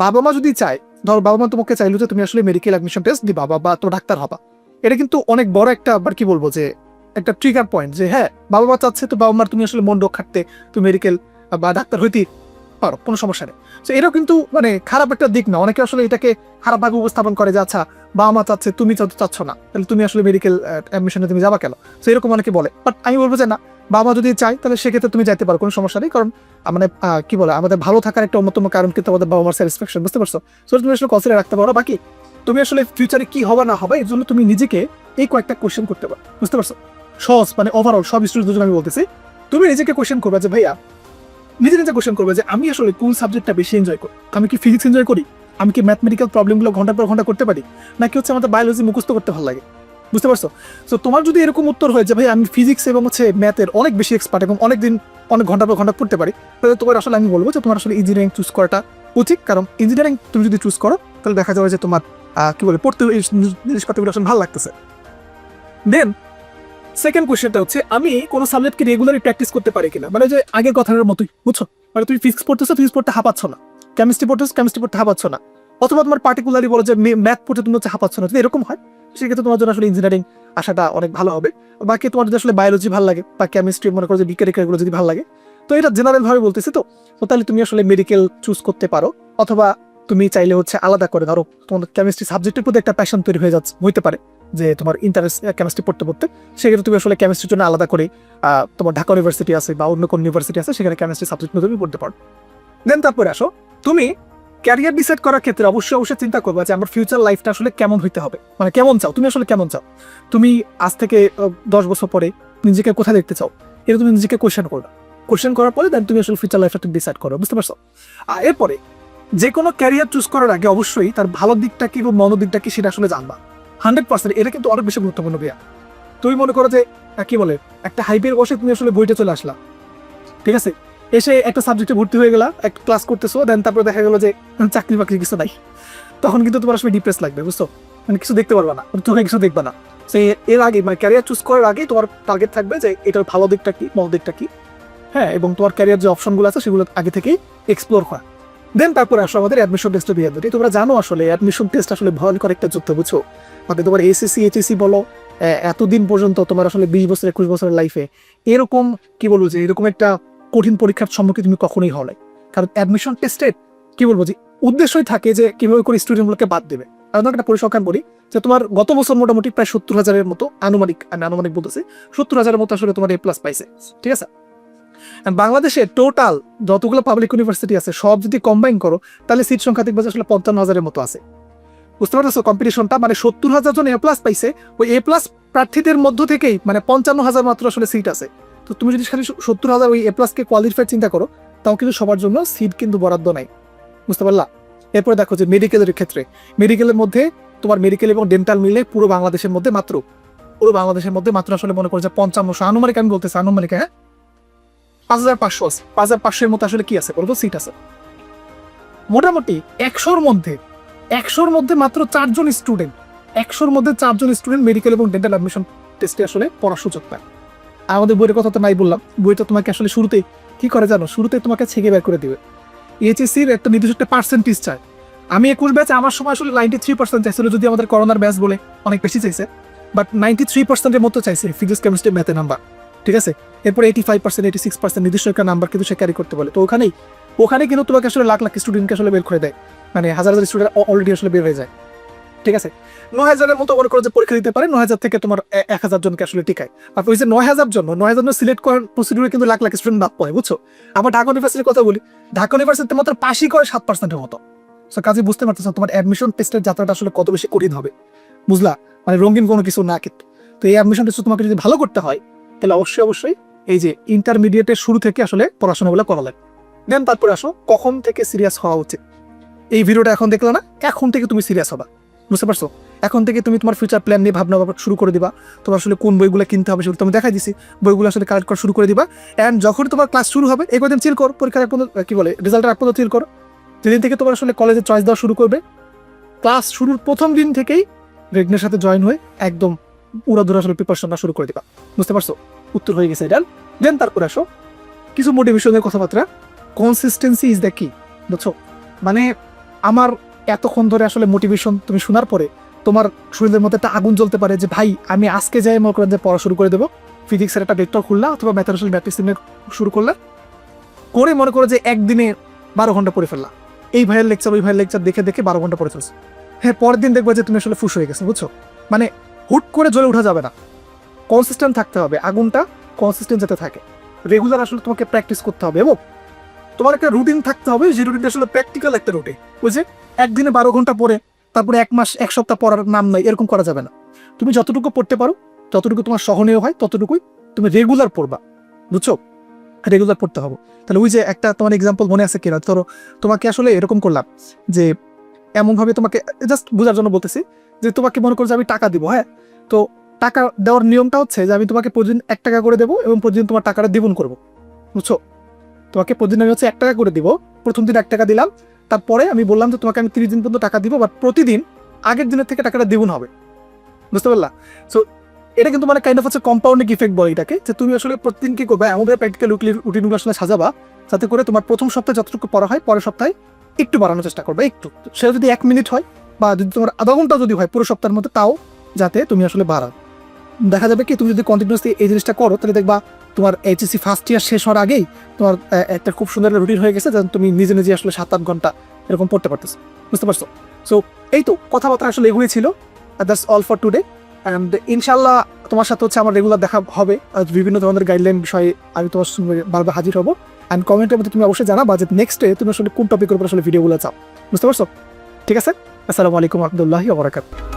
বাবা মা যদি চায়, ধরো বাবা মা তোমাকে চাইলো যে তুমি আসলে মেডিকেল অ্যাডমিশন টেস্ট দিবা বা তো ডাক্তার হবা, এটা কিন্তু অনেক বড় একটা, আবার কি বলবো, যে একটা ট্রিগার পয়েন্ট, যে হ্যাঁ বাবা মা চাচ্ছে, তো বাবা মার তুমি আসলে মন রোগ খাটতে তুমি মেডিকেল বা ডাক্তার হইতে পারো, কোনো সমস্যা নেই। তো এটাও কিন্তু মানে খারাপ একটা দিক না, অনেকে আসলে এটাকে খারাপভাবে উপস্থাপন করে যে আচ্ছা বাবা মা চাচ্ছে, তুমি চাচ্ছ না, তাহলে তুমি আসলে মেডিকেল অ্যাডমিশনে তুমি যাবা কেন? তো এরকম অনেকে বলে, বাট আমি বলবো যে না, বাবা মা যদি চায় তাহলে সেক্ষেত্রে তুমি যাইতে পারো, কোনো সমস্যা নেই। কারণ মানে কি বলে, আমাদের ভালো থাকার একটা অন্যতম কারণ কিন্তু আমাদের বাবা মার স্যাটিসফ্যাকশন, বুঝতে পারছো? সো তুমি আসলে কনসিডার রাখতে পারো। বাকি তুমি আসলে ফিউচারে কি হবে না হবে, এর জন্য তুমি নিজেকে এই কয়েকটা কোয়েশ্চেন করতে পারো, বুঝতে পারছো? সহজ মানে ওভারঅল সব স্টুডেন্টদের জন্য আমি বলতেছি, তুমি নিজেকে কোয়েশ্চেন করবে যে ভাইয়া, নিজে কোয়েশ্চেন করবে যে আমি আসলে কোন সাবজেক্টটা বেশি এনজয় করি। আমি কি ফিজিক্স এনজয় করি? আমি কি ম্যাথমেটিক্যাল প্রবলেমগুলো ঘন্টার পর ঘন্টা করতে পারি? নাকি হচ্ছে আমাদের বায়োলজি মুখস্থ করতে ভালো লাগে, বুঝতে পারছো? তো তোমার যদি এরকম উত্তর হয় যে ভাই আমি ফিজিক্স এবং হচ্ছে ম্যাথের অনেক বেশি এক্সপার্ট এবং অনেকদিন অনেক ঘন্টার পর ঘন্টা পড়তে পারি, তাহলে তোমার আসলে আমি বলবো যে তোমার আসলে ইঞ্জিনিয়ারিং চুজ করাটা উচিত। কারণ ইঞ্জিনিয়ারিং তুমি যদি চুজ করো, তাহলে দেখা যাবে যে তোমার কি বলে, পড়তে এই জিনিসপত্রগুলো আসলে ভালো লাগতেছে। দেন সেকেন্ড কোয়েশ্চেনটা হচ্ছে, আমি কোনো সাবজেক্টকে রেগুলারলি প্র্যাকটিস করতে পারি কিনা, মানে যে আগের কথাটার মতোই, বুঝছো? মানে তুমি ফিজিক্স পড়তেছো, ফিজিক্স পড়তে হাঁপাচ্ছ না, কেমিস্ট্রি পড়তেছো, কেমিস্ট্রি পড়তে হাঁপাচ্ছ না, অথবা তোমার পার্টিকুলারলি বলো যে ম্যাথ পড়তে তুমি হচ্ছে হাঁপাচ্ছ না, যদি এরকম হয় সেক্ষেত্রে তোমার জন্য আসলে ইঞ্জিনিয়ারিং আসাটা অনেক ভালো হবে। বাকি তোমার যদি আসলে বায়োলজি ভালো লাগে বা কেমিস্ট্রি মনে করো যে বিজ্ঞানীগুলো যদি ভালো লাগে, তো এটা জেনারেল ভাবে বলতেছি, তো তাহলে তুমি আসলে মেডিকেল চুজ করতে পারো, অথবা তুমি চাইলে হচ্ছে আলাদা করে, ধরো তোমার কেমিস্ট্রি সাবজেক্টের প্রতি একটা প্যাশন তৈরি হইতে পারে, যে তোমার ইন্টারেস্ট কেমিস্ট্রি পড়তে সেক্ষেত্রে তুমি আসলে কেমিস্ট্রির জন্য আলাদা করে তোমার ঢাকা ইউনিভার্সিটি আছে বা অন্য কোন ইউনিভার্সিটি আছে, সেখানে কেমিস্ট্রি সাবজেক্ট নিয়ে তুমি পড়তে পারো। দেন তারপরে আসো, তুমি ক্যারিয়ার ডিসাইড করার ক্ষেত্রে অবশ্যই চিন্তা করবে যে আমার ফিউচার লাইফটা আসলে কেমন হইতে হবে, মানে কেমন চাও তুমি, আসলে কেমন চাও তুমি আজ থেকে 10 বছর পরে নিজেকে কোথায় দেখতে চাও, এটা তুমি নিজেকে কোয়েশ্চেন করার পরে দেন তুমি আসলে ফিউচার লাইফটা তুমি ডিসাইড করো, বুঝতে পারছো? আর এরপরে যে কোনো ক্যারিয়ার চুজ করার আগে অবশ্যই তার ভালো দিকটা কি বা মন্দ দিকটা কি সেটা আসলে জানবা 100%। এটা কিন্তু অনেক বেশি গুরুত্বপূর্ণ ভাইয়া। তুমি মনে করো যে কি বলে, একটা হাইপের বসে তুমি আসলে বইটা চলে আসলা, ঠিক আছে, এসে একটা সাবজেক্টে ভর্তি হয়ে গেলা, একটা ক্লাস করতেছো, দেন তারপরে দেখা গেলো যে চাকরি বাকরি কিছু নাই, তখন কিন্তু তোমার আসলে ডিপ্রেস লাগবে, বুঝছো? মানে কিছু দেখতে পারবা না, চোখে কিছু দেখবা না। সেই এর আগে মানে ক্যারিয়ার চুজ করার আগে তোমার টার্গেট থাকবে যে এটার ভালো দিকটা কি, মন্দ দিকটা কি, হ্যাঁ, এবং তোমার ক্যারিয়ার যে অপশনগুলো আছে সেগুলো আগে থেকেই এক্সপ্লোর করা। দেন তারপরে আসো আমাদের অ্যাডমিশন টেস্টের বিহেভিয়ার। তোমরা জানো আসলে অ্যাডমিশন টেস্ট আসলে ভয়ঙ্কর একটা যুদ্ধ, বুঝছো? মানে তোমার এসএসসি এইচএসসি বলো, এতদিন পর্যন্ত তোমার আসলে 20 বছর 21 বছরের লাইফে এরকম কি বলবো, যে এরকম একটা কঠিন পরীক্ষার সম্মুখীন তুমি কখনোই হও নাই। কারণ অ্যাডমিশন টেস্টের কি বলবো, যে উদ্দেশ্যই থাকে যে কিভাবে করে স্টুডেন্টগুলোকে বাদ দেবে। আমি একটা পরিসংখ্যান বলি, যে তোমার গত বছর মোটামুটি প্রায় 70,000-এর মতো আনুমানিক বলতেছি, 70,000-এর মতো আসলে তোমার A+ পাইছে, ঠিক আছে? And বাংলাদেশে টোটাল যতগুলো পাবলিক ইউনিভার্সিটি আছে সব যদি কম্বাইন করো তাহলে সিট সংখ্যা দেখবে যে আসলে 55,000-এর মতো আছে। বুঝতে পারছো কম্পিটিশনটা, মানে 70,000 জন A+ পাইছে, ওই A+ প্রার্থীদের মধ্য থেকেই মানে 55,000 মাত্র আসলে সিট আছে। তো তুমি যদি খালি 70,000 ওই A+ কে কোয়ালিফাই চিন্তা করো, তাও কিন্তু সবার জন্য সিট কিন্তু বরাদ্দ নাই। বুঝতে পারলা? এরপরে দেখো যে মেডিকেলের ক্ষেত্রে, মেডিকেলের মধ্যে তোমার মেডিকেল এবং ডেন্টাল মিলে পুরো বাংলাদেশের মধ্যে মাত্র আসলে মনে করো যে 5500, আনুমানিক আমি বলতেছি, আনুমানিক, হ্যাঁ 5,500 আছে, 5,500-এর মতো আসলে কি আছে বলবো, সিট আছে। মোটামুটি 100-র মধ্যে মাত্র 4 জন স্টুডেন্ট, 100-র মধ্যে 4 জন স্টুডেন্ট মেডিকেল এবং ডেন্টাল অ্যাডমিশন টেস্টে আসলে পড়ার সুযোগ পায়। আমাদের বইয়ের কথা তো নাই বললাম, বইটা তোমাকে আসলে শুরুতেই কি করে জানো, শুরুতেই তোমাকে ছেঁকে বের করে দিবে। এইচএসসির একটা নির্দিষ্ট একটা পার্সেন্টেজ চায়। আমি 21 ব্যাচ, আমার সময় আসলে 93% চাইছিল, যদি আমাদের করোনার ব্যাচ বলে অনেক বেশি চাইছে, বাট 93%-এর মতো চাইছে ফিজিক্স, কেমিস্ট্রি, ম্যাথে নাম্বার, ঠিক আছে। এরপরে 85%, 86% নির্দিষ্ট একটা নাম্বার কিন্তু সে ক্যারি করতে বলে। তো ওখানে কিন্তু তোমাকে আসলে লাখ লাখ স্টুডেন্টকে আসলে বের করে দেয়, মানে হাজার হাজার স্টুডেন্ট অলরেডি আসলে বের হয়ে যায়, ঠিক আছে। 9,000-এর মতো মনে করো যে পরীক্ষা দিতে পারে, 9,000 থেকে তোমার 1,000 জনকে আসলে টিকায়। আর ওই যে 9,000 জন সিলেক্ট করার প্রসিডিউরে কিন্তু লাখ লাখ স্টুডেন্ট বাদ পড়ে, বুঝছো। আবার ঢাকা ইউনিভার্সিটির কথা বলি, ঢাকা ইউনিভার্সিটিতে মাত্র পাশই করে 7%-এর মতো। সো কাজে বুঝতে পারতেছো তোমার অ্যাডমিশন টেস্টের যাত্রাটা আসলে কত বেশি কঠিন হবে, বুঝলা, মানে রঙিন কোনো কিছু না। কিন্তু তো এই অ্যাডমিশন টেস্ট তোমাকে যদি ভালো করতে হয় তাহলে অবশ্যই এই যে ইন্টারমিডিয়েটের শুরু থেকে আসলে পড়াশোনাগুলো করা লাগে। দেন তারপরে আসো কখন থেকে সিরিয়াস হওয়া উচিত। এই ভিডিওটা এখন দেখলে না, এখন থেকে তুমি সিরিয়াস হবা, বুঝতে পারছো। এখন থেকে তুমি তোমার ফিউচার প্ল্যান নিয়ে ভাবনা শুরু করে দিবা। তোমার আসলে কোন বইগুলো কিনতে হবে সেগুলো তুমি দেখাই দিছি, বইগুলো আসলে কালেক্ট করা শুরু করে দিবা। অ্যান্ড যখন তোমার ক্লাস শুরু হবে এই কদিন চিল করো, পরীক্ষার কি বলে রেজাল্টের পর্যন্ত চিল করো। যেদিন থেকে তোমার আসলে কলেজে চয়েস দেওয়া শুরু করবে, ক্লাস শুরুর প্রথম দিন থেকেই রেগনের সাথে জয়েন হয়ে একদম উড়াধুরা আসলে প্রিপারেশনটা শুরু করে দিবা, বুঝতে পারছো। উত্তর হয়ে গেছে এটা। দেন তারপরে আসো কিছু মোটিভেশনের কথাবার্তা। কনসিস্টেন্সি ইজ দ্য কি, বুঝছো। মানে আমার এতক্ষণ ধরে আসলে মোটিভেশন তুমি শোনার পরে তোমার শরীরের মধ্যে একটা আগুন জ্বলতে পারে যে ভাই আমি আজকে যাই মনে করেন যে পড়া শুরু করে দেবো, ফিজিক্সের একটা ভেক্টর খুললা অথবা ম্যাথমেটিক্স ম্যাট্রিক্স শুরু করলে করে মনে করো যে একদিনে 12 ঘন্টা পড়ে ফেললা। এই ভাইয়ের লেকচার ওই ভাইয়ের লেকচার দেখে 12 ঘন্টা পড়ে ফেলছো। হ্যাঁ, পরের দিন দেখবো যে তুমি আসলে ফুস হয়ে গেছে, বুঝছো। মানে হুট করে জ্বলে ওঠা যাবে না, কনসিস্টেন্ট থাকতে হবে, আগুনটা কনসিস্টেন্ট যাতে থাকে। রেগুলার আসলে তোমাকে প্র্যাকটিস করতে হবে এবং তোমার একটা রুটিন থাকতে হবে, যে রুটিনটা আসলে প্র্যাকটিক্যাল একটা রুটিন, বুঝছে। একদিনে 12 ঘন্টা পড়ে তারপরে 1 মাস 1 সপ্তাহ পড়ার নাম নাই, এরকম করা যাবে না। তুমি যতটুকু পড়তে পারো, যতটুকু তোমার সহনীয় হয় ততটুকুই তুমি রেগুলার পড়বা, বুঝছো। রেগুলার পড়তে হবে। তাহলে ওই যে একটা তোমার এক্সাম্পল মনে আছে কিনা, ধরো তোমাকে আসলে এরকম করলাম যে এমনভাবে তোমাকে জাস্ট বোঝার জন্য বলতেছি যে তোমাকে মনে করো যে আমি টাকা দিব, হ্যাঁ, তো টাকা দেওয়ার নিয়মটা হচ্ছে যে আমি তোমাকে প্রতিদিন 1 টাকা করে দেবো এবং প্রতিদিন তোমার টাকাটা দ্বিগুণ করবো, বুঝছো। তোমাকে প্রতিদিন আমি 1 টাকা করে দিব, প্রথম দিন 1 টাকা দিলাম, তারপরে আমি বললাম যে তোমাকে আমি 30 দিন পর্যন্ত টাকা দিব, বাট প্রতিদিন আগের দিনের থেকে টাকাটা দ্বিগুণ হবে, বুঝতে পারলা। সো এটা কিন্তু মানে কাইন্ড অফ হচ্ছে কম্পাউন্ডিং ইফেক্ট বলে এটাকে, যে তুমি আসলে প্রতিদিন কি করবে এমন প্র্যাকটিক্যাল রুটিনগুলো আসলে সাজাবা যাতে করে তোমার প্রথম সপ্তাহে যতটুকু পড়া হয় পরের সপ্তাহে একটু বাড়ানোর চেষ্টা করবে, একটু, সেটা যদি 1 মিনিট হয় বা যদি তোমার আধা ঘন্টা যদি হয় পুরো সপ্তাহের মধ্যে, তাও যাতে তুমি আসলে বাড়াও। দেখা যাবে কি তুমি যদি কন্টিনিউসলি এই জিনিসটা করো তাহলে দেখবা তোমার এইচএসসি ফার্স্ট ইয়ার শেষ হওয়ার আগেই তোমার একটা খুব সুন্দর রুটিন হয়ে গেছে, যেন তুমি নিজে নিজে আসলে 7-8 ঘন্টা এরকম পড়তে পারতেছো, বুঝতে পারছো। সো এই তো কথাবার্তা আসলে এগুলোই ছিল। That's all for today. And ইনশাল্লাহ তোমার সাথে হচ্ছে আমার রেগুলার দেখা হবে, বিভিন্ন ধরনের গাইডলাইন বিষয়ে আমি তোমার সঙ্গে বারবার হাজির হবো। অ্যান্ড কমেন্টের মধ্যে তুমি অবশ্যই জানাবা যে নেক্সট ডে তুমি আসলে কোন টপিকের উপর আসলে ভিডিওগুলো চাও, বুঝতে পারছো। ঠিক আছে, আসসালামু আলাইকুম রহমতুল্লাহি ওয়া বারাকাতুহু।